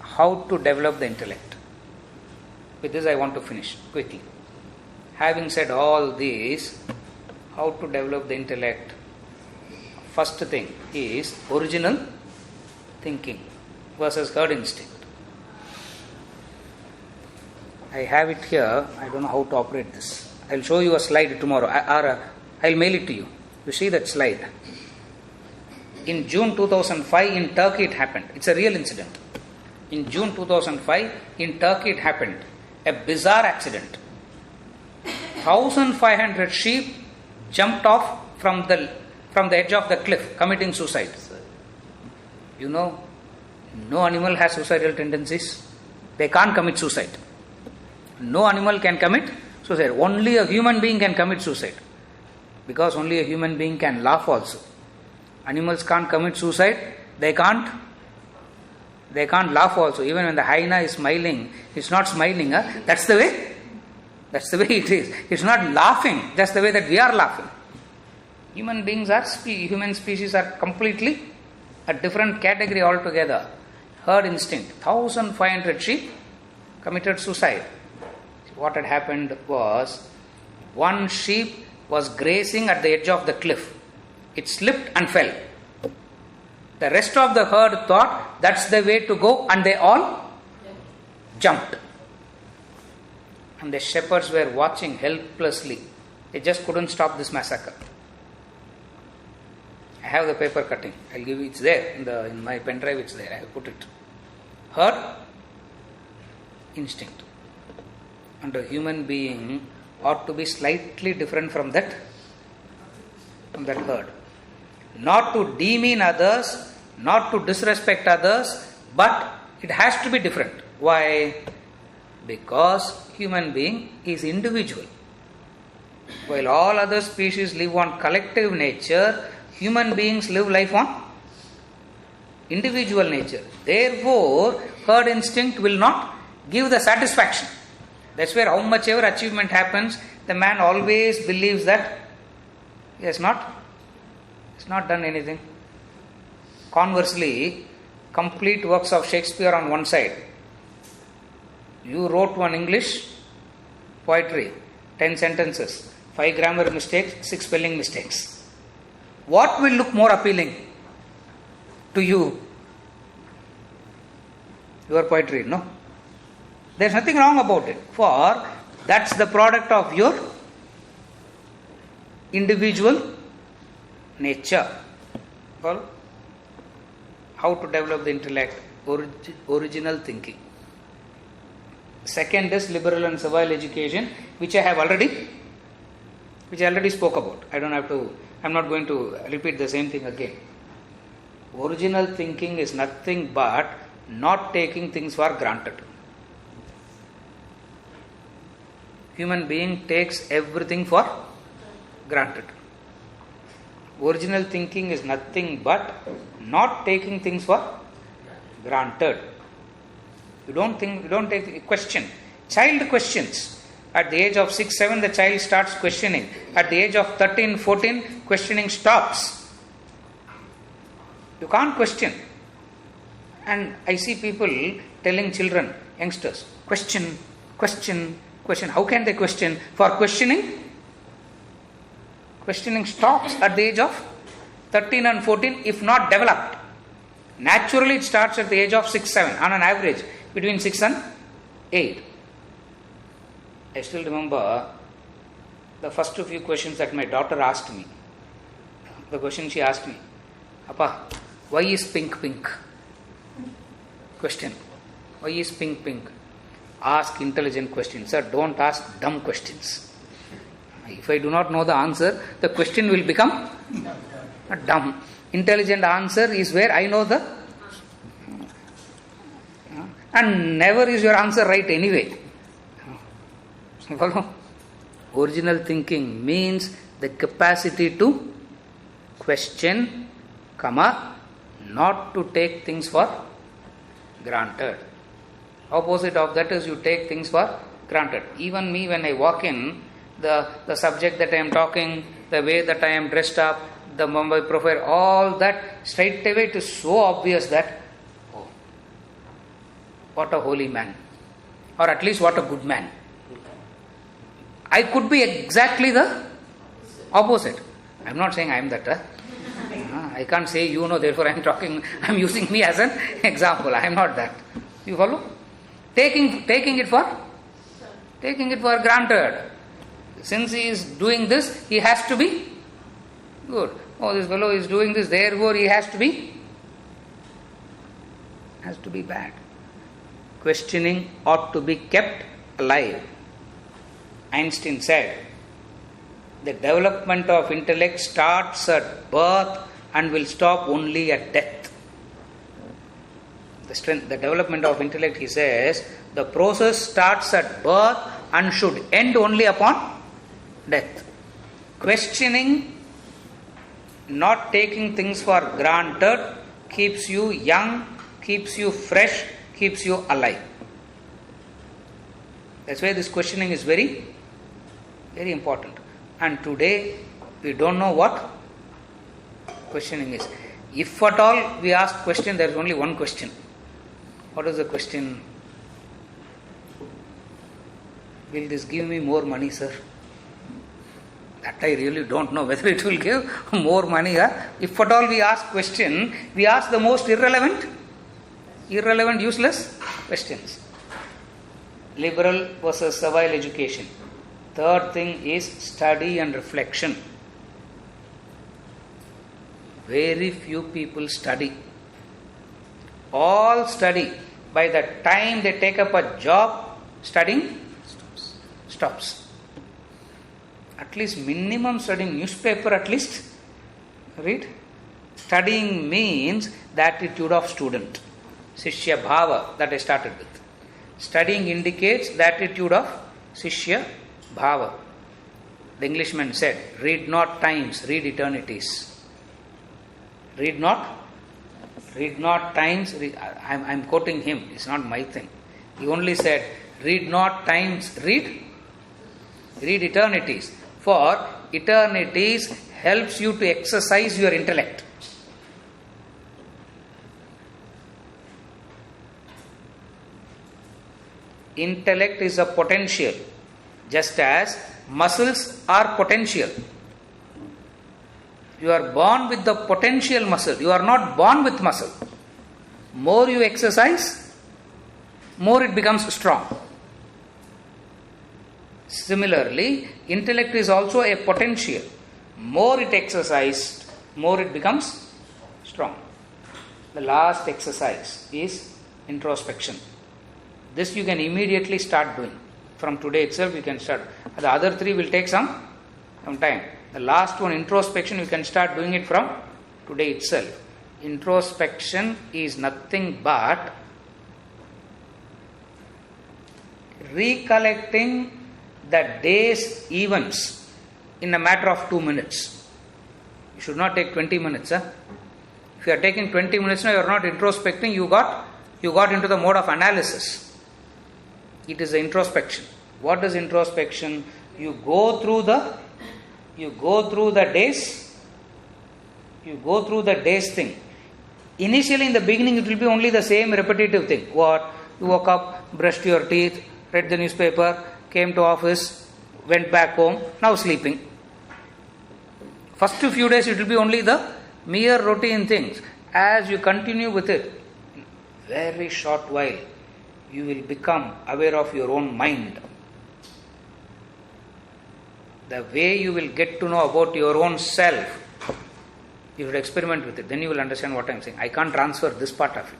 How to develop the intellect? With this I want to finish quickly. Having said all this, how to develop the intellect? First thing is original thinking versus herd instinct. I have it here. I don't know how to operate this. I'll show you a slide tomorrow, or I'll mail it to you. You see that slide? In June 2005 in Turkey it happened. It's a real incident. In June 2005 in Turkey it happened. A bizarre accident. 1,500 sheep jumped off from the edge of the cliff, committing suicide. You know, no animal has suicidal tendencies. They can't commit suicide. No animal can commit suicide. Only a human being can commit suicide. Because only a human being can laugh also. Animals can't commit suicide. They can't laugh also. Even when the hyena is smiling, it's not smiling. That's the way it is. It's not laughing just the way that we are laughing. Human species are completely a different category altogether. Herd instinct. 1,500 sheep committed suicide. What had happened was, one sheep was grazing at the edge of the cliff. It slipped and fell. The rest of the herd thought that's the way to go, and they all jumped. And the shepherds were watching helplessly. They just couldn't stop this massacre. I have the paper cutting. I'll give you. It's there in my pen drive. It's there. I have put it. Herd instinct. And a human being ought to be slightly different from that herd. Not to demean others, not to disrespect others, but it has to be different. Why? Because human being is individual. While all other species live on collective nature, human beings live life on individual nature. Therefore, herd instinct will not give the satisfaction. That's where how much ever achievement happens, the man always believes that he has not done anything. Conversely, complete works of Shakespeare on one side. You wrote one English poetry, 10 sentences, 5 grammar mistakes, 6 spelling mistakes. What will look more appealing to you? Your poetry, no? There's nothing wrong about it, for that's the product of your individual nature. Well, how to develop the intellect? Original thinking. Second is liberal and servile education, which I already spoke about. I'm not going to repeat the same thing again. Original thinking is nothing but not taking things for granted. Human being takes everything for granted. Original thinking is nothing but not taking things for granted. You don't take a question. Child questions. At the age of 6, 7, the child starts questioning. At the age of 13, 14, questioning stops. You can't question. And I see people telling children, youngsters, question. How can they question? For questioning stops at the age of 13 and 14 if not developed. Naturally it starts at the age of 6, 7, on an average between 6 and 8. I still remember the first few questions that my daughter asked me. The question she asked me, Appa, why is pink pink? Question, why is pink pink? Ask intelligent questions. Sir, don't ask dumb questions. If I do not know the answer, the question will become dumb. Intelligent answer is where I know the... And never is your answer right anyway. Original thinking means the capacity to question, not to take things for granted. Opposite of that is you take things for granted. Even me, when I walk in, the subject that I am talking, the way that I am dressed up, the Mumbai profile, all that, straight away it is so obvious that, oh, what a holy man. Or at least what a good man. I could be exactly the opposite. I am not saying I am that. I I can't say you know, therefore I'm using me as an example. I am not that. You follow? Taking it for granted. Since he is doing this, he has to be good. Oh, this fellow is doing this, therefore he has to be bad. Questioning ought to be kept alive. Einstein said, the development of intellect starts at birth and will stop only at death. The development of intellect, he says, the process starts at birth and should end only upon death. Questioning, not taking things for granted, keeps you young, keeps you fresh, keeps you alive. That's why this questioning is very, very important. And today, we don't know what questioning is. If at all we ask question, there is only one question. What is the question? Will this give me more money, sir? That I really don't know whether it will give more money. If at all we ask question, we ask the most irrelevant, useless questions. Liberal versus servile education. Third thing is study and reflection. Very few people study. All study. By the time they take up a job, studying stops. At least minimum studying newspaper, at least read. Studying means the attitude of student. Shishya Bhava, that I started with. Studying indicates the attitude of Shishya Bhava. The Englishman said, read not times, read eternities. Read not times, I'm quoting him, it's not my thing. He only said, read not times, read eternities. For eternities helps you to exercise your intellect. Intellect is a potential, just as muscles are potential. You are born with the potential muscle. You are not born with muscle. More you exercise, more it becomes strong. Similarly, intellect is also a potential. More it exercised, more it becomes strong. The last exercise is introspection. This you can immediately start doing. From today itself you can start. The other three will take some time. The last one, introspection, you can start doing it from today itself. Introspection is nothing but recollecting the day's events in a matter of 2 minutes. You should not take 20 minutes. If you are taking 20 minutes now, you are not introspecting, you got into the mode of analysis. It is the introspection. What is introspection? You go through the day's thing. Initially in the beginning it will be only the same repetitive thing. What? You woke up, brushed your teeth, read the newspaper, came to office, went back home, now sleeping. First few days it will be only the mere routine things. As you continue with it, very short while, you will become aware of your own mind. The way you will get to know about your own self, you should experiment with it. Then you will understand what I am saying. I can't transfer this part of it.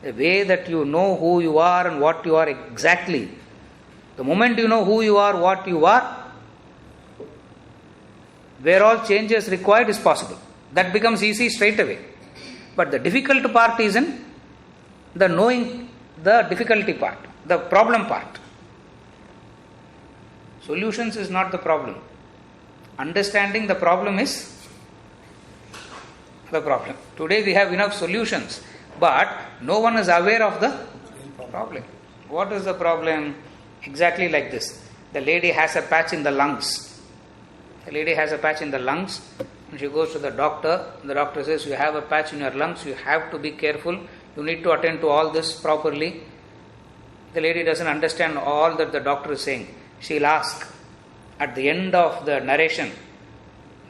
The way that you know who you are and what you are exactly. The moment you know who you are, what you are, where all changes required is possible. That becomes easy straight away. But the difficult part is in the knowing the difficulty part, the problem part. Solutions is not the problem. Understanding the problem is the problem. Today we have enough solutions, but no one is aware of the problem. What is the problem? Exactly like this. The lady has a patch in the lungs. And she goes to the doctor. The doctor says, you have a patch in your lungs, you have to be careful. You need to attend to all this properly. The lady doesn't understand all that the doctor is saying. She'll ask. At the end of the narration,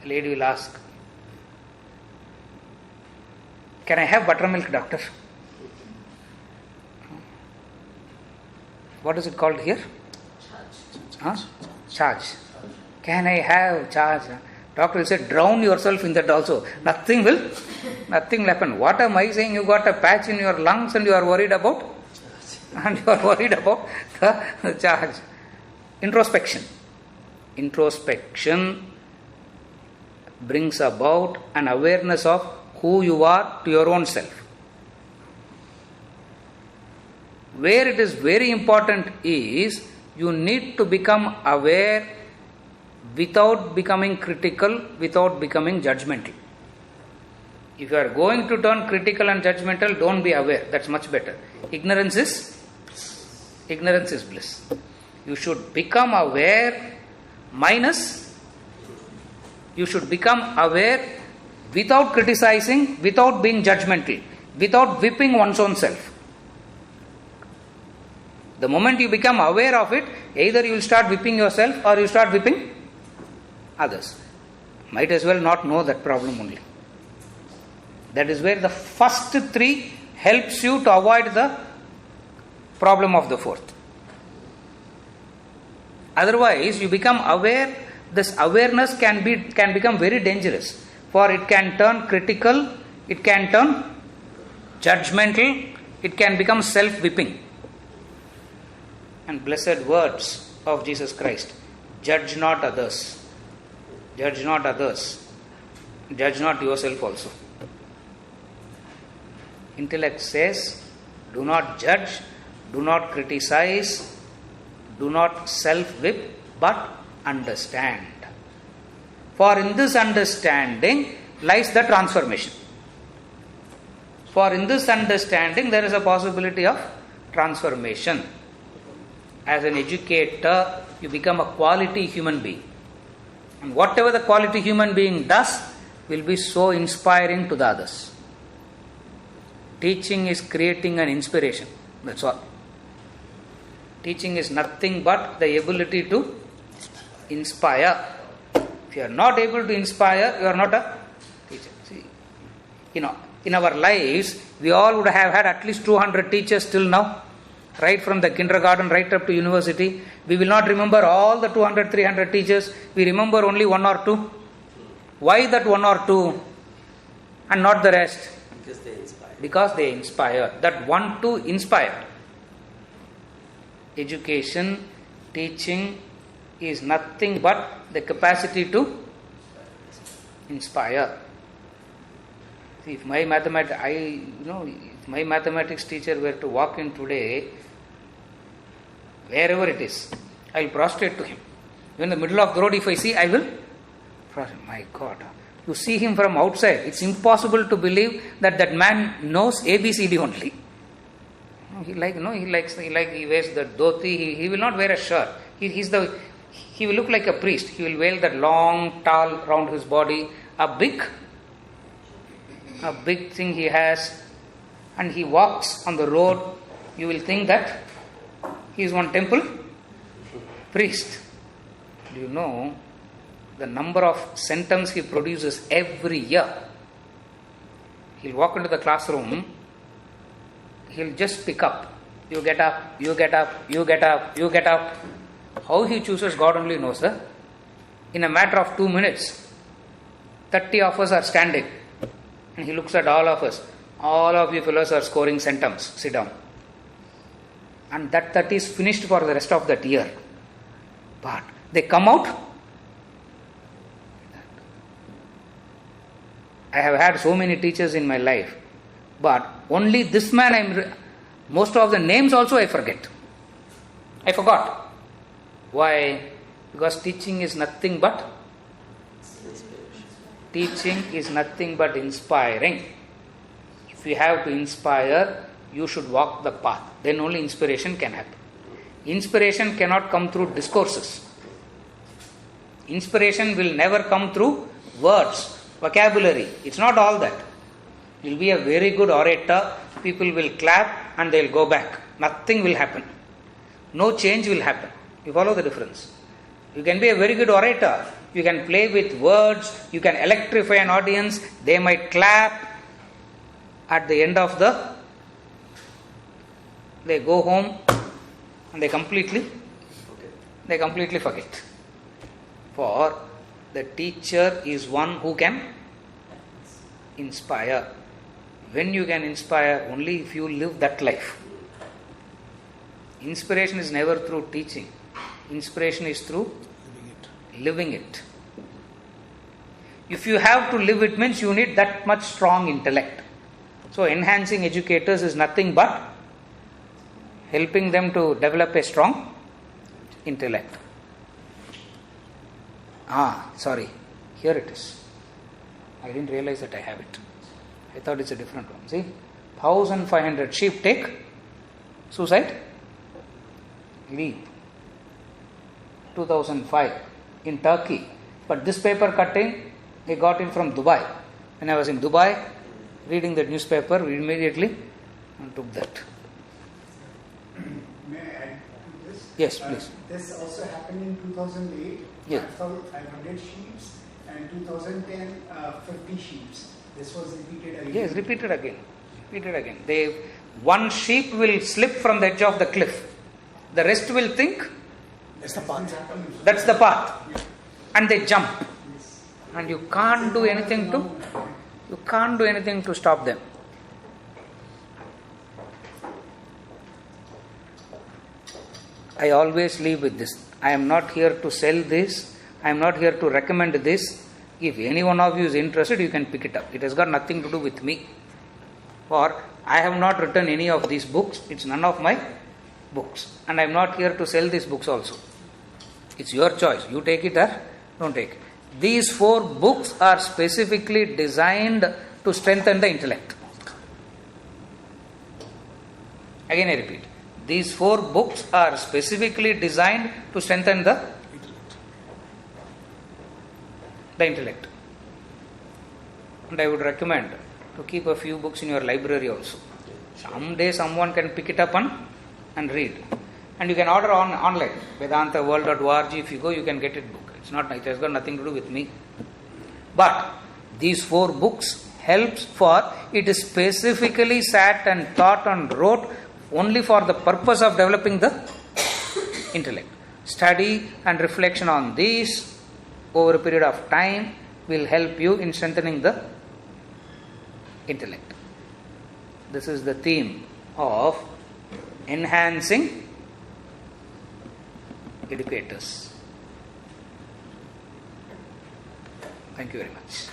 the lady will ask, Can I have buttermilk, doctor? What is it called here? Charge. Can I have charge? Doctor will say, drown yourself in that also. Nothing will happen. What am I saying? You got a patch in your lungs and you are worried about? And you are worried about the charge. Introspection. Introspection brings about an awareness of who you are to your own self. Where it is very important is you need to become aware without becoming critical, without becoming judgmental. If you are going to turn critical and judgmental, don't be aware. That's much better. Ignorance is bliss. You should become aware you should become aware without criticizing, without being judgmental, without whipping one's own self. The moment you become aware of it, either you will start whipping yourself or you start whipping others. Might as well not know that problem only. That is where the first three helps you to avoid the problem of the fourth. Otherwise, you become aware. This awareness can become very dangerous, for it can turn critical, it can turn judgmental, it can become self-whipping. And blessed words of Jesus Christ: judge not others, judge not others, judge not yourself also. Intellect says, do not judge, do not criticize, do not self-whip, but understand. For in this understanding lies the transformation. For in this understanding there is a possibility of transformation. As an educator, you become a quality human being. And whatever the quality human being does will be so inspiring to the others. Teaching is creating an inspiration. That's all. Teaching is nothing but the ability to inspire. If you are not able to inspire, you are not a teacher. See, in our lives, we all would have had at least 200 teachers till now. Right from the kindergarten right up to university. We will not remember all the 200, 300 teachers. We remember only one or two. Why that one or two and not the rest?
Because they inspire.
Because they inspire. That one, two inspired. Education, teaching is nothing but the capacity to inspire. See, if my mathematics teacher were to walk in today, wherever it is, I will prostrate to him. In the middle of the road, if I see, I will prostrate. My God, you see him from outside, it's impossible to believe that man knows ABCD only. He wears the dhoti. He will not wear a shirt. He will look like a priest. He will wear that long towel around his body, a big thing he has, and he walks on the road. You will think that he is one temple priest. Do you know the number of sentences he produces every year? He'll walk into the classroom. He'll just pick up. You get up, you get up, you get up, you get up. How he chooses, God only knows. Sir. In a matter of 2 minutes, 30 of us are standing. And he looks at all of us. All of you fellows are scoring centums. Sit down. And that 30 is finished for the rest of that year. But they come out. I have had so many teachers in my life. But only this man, most of the names also I forget. I forgot. Why? Because teaching is nothing but inspiring. If you have to inspire, you should walk the path. Then only inspiration can happen. Inspiration cannot come through discourses. Inspiration will never come through words, vocabulary. It's not all that. You will be a very good orator. People will clap and they will go back. Nothing will happen. No change will happen. You follow the difference? You can be a very good orator. You can play with words. You can electrify an audience. They might clap. at the end of they go home and they completely forget. For the teacher is one who can inspire. When you can inspire? Only if you live that life. Inspiration is never through teaching. Inspiration is through living it. If you have to live it, means you need that much strong intellect. So enhancing educators is nothing but helping them to develop a strong intellect. Sorry. Here it is. I didn't realize that I have it. I thought it's a different one. See? 1,500 sheep take suicide leave. 2005 in Turkey. But this paper cutting, I got it from Dubai. When I was in Dubai, reading that newspaper, we immediately took that.
May I add to this?
Yes, please.
This also happened in 2008.
Yeah.
500 sheep, and 2010, 50 sheep. This was repeated again.
Yes, repeated again. One sheep will slip from the edge of the cliff. The rest will think that's the path. And they jump. And you can't do anything to stop them. I always leave with this. I am not here to sell this. I am not here to recommend this. If any one of you is interested, you can pick it up. It has got nothing to do with me. Or I have not written any of these books. It's none of my books. And I am not here to sell these books also. It's your choice. You take it or don't take it. These 4 books are specifically designed to strengthen the intellect. Again I repeat. These 4 books are specifically designed to strengthen the intellect. And I would recommend to keep a few books in your library also. Someday someone can pick it up and read. And you can order online. Vedantaworld.org. If you go, you can get it book. It has got nothing to do with me. But these 4 books helps for, it is specifically sat and thought and wrote only for the purpose of developing the intellect. Study and reflection on these over a period of time will help you in strengthening the intellect. This is the theme of enhancing educators. Thank you very much.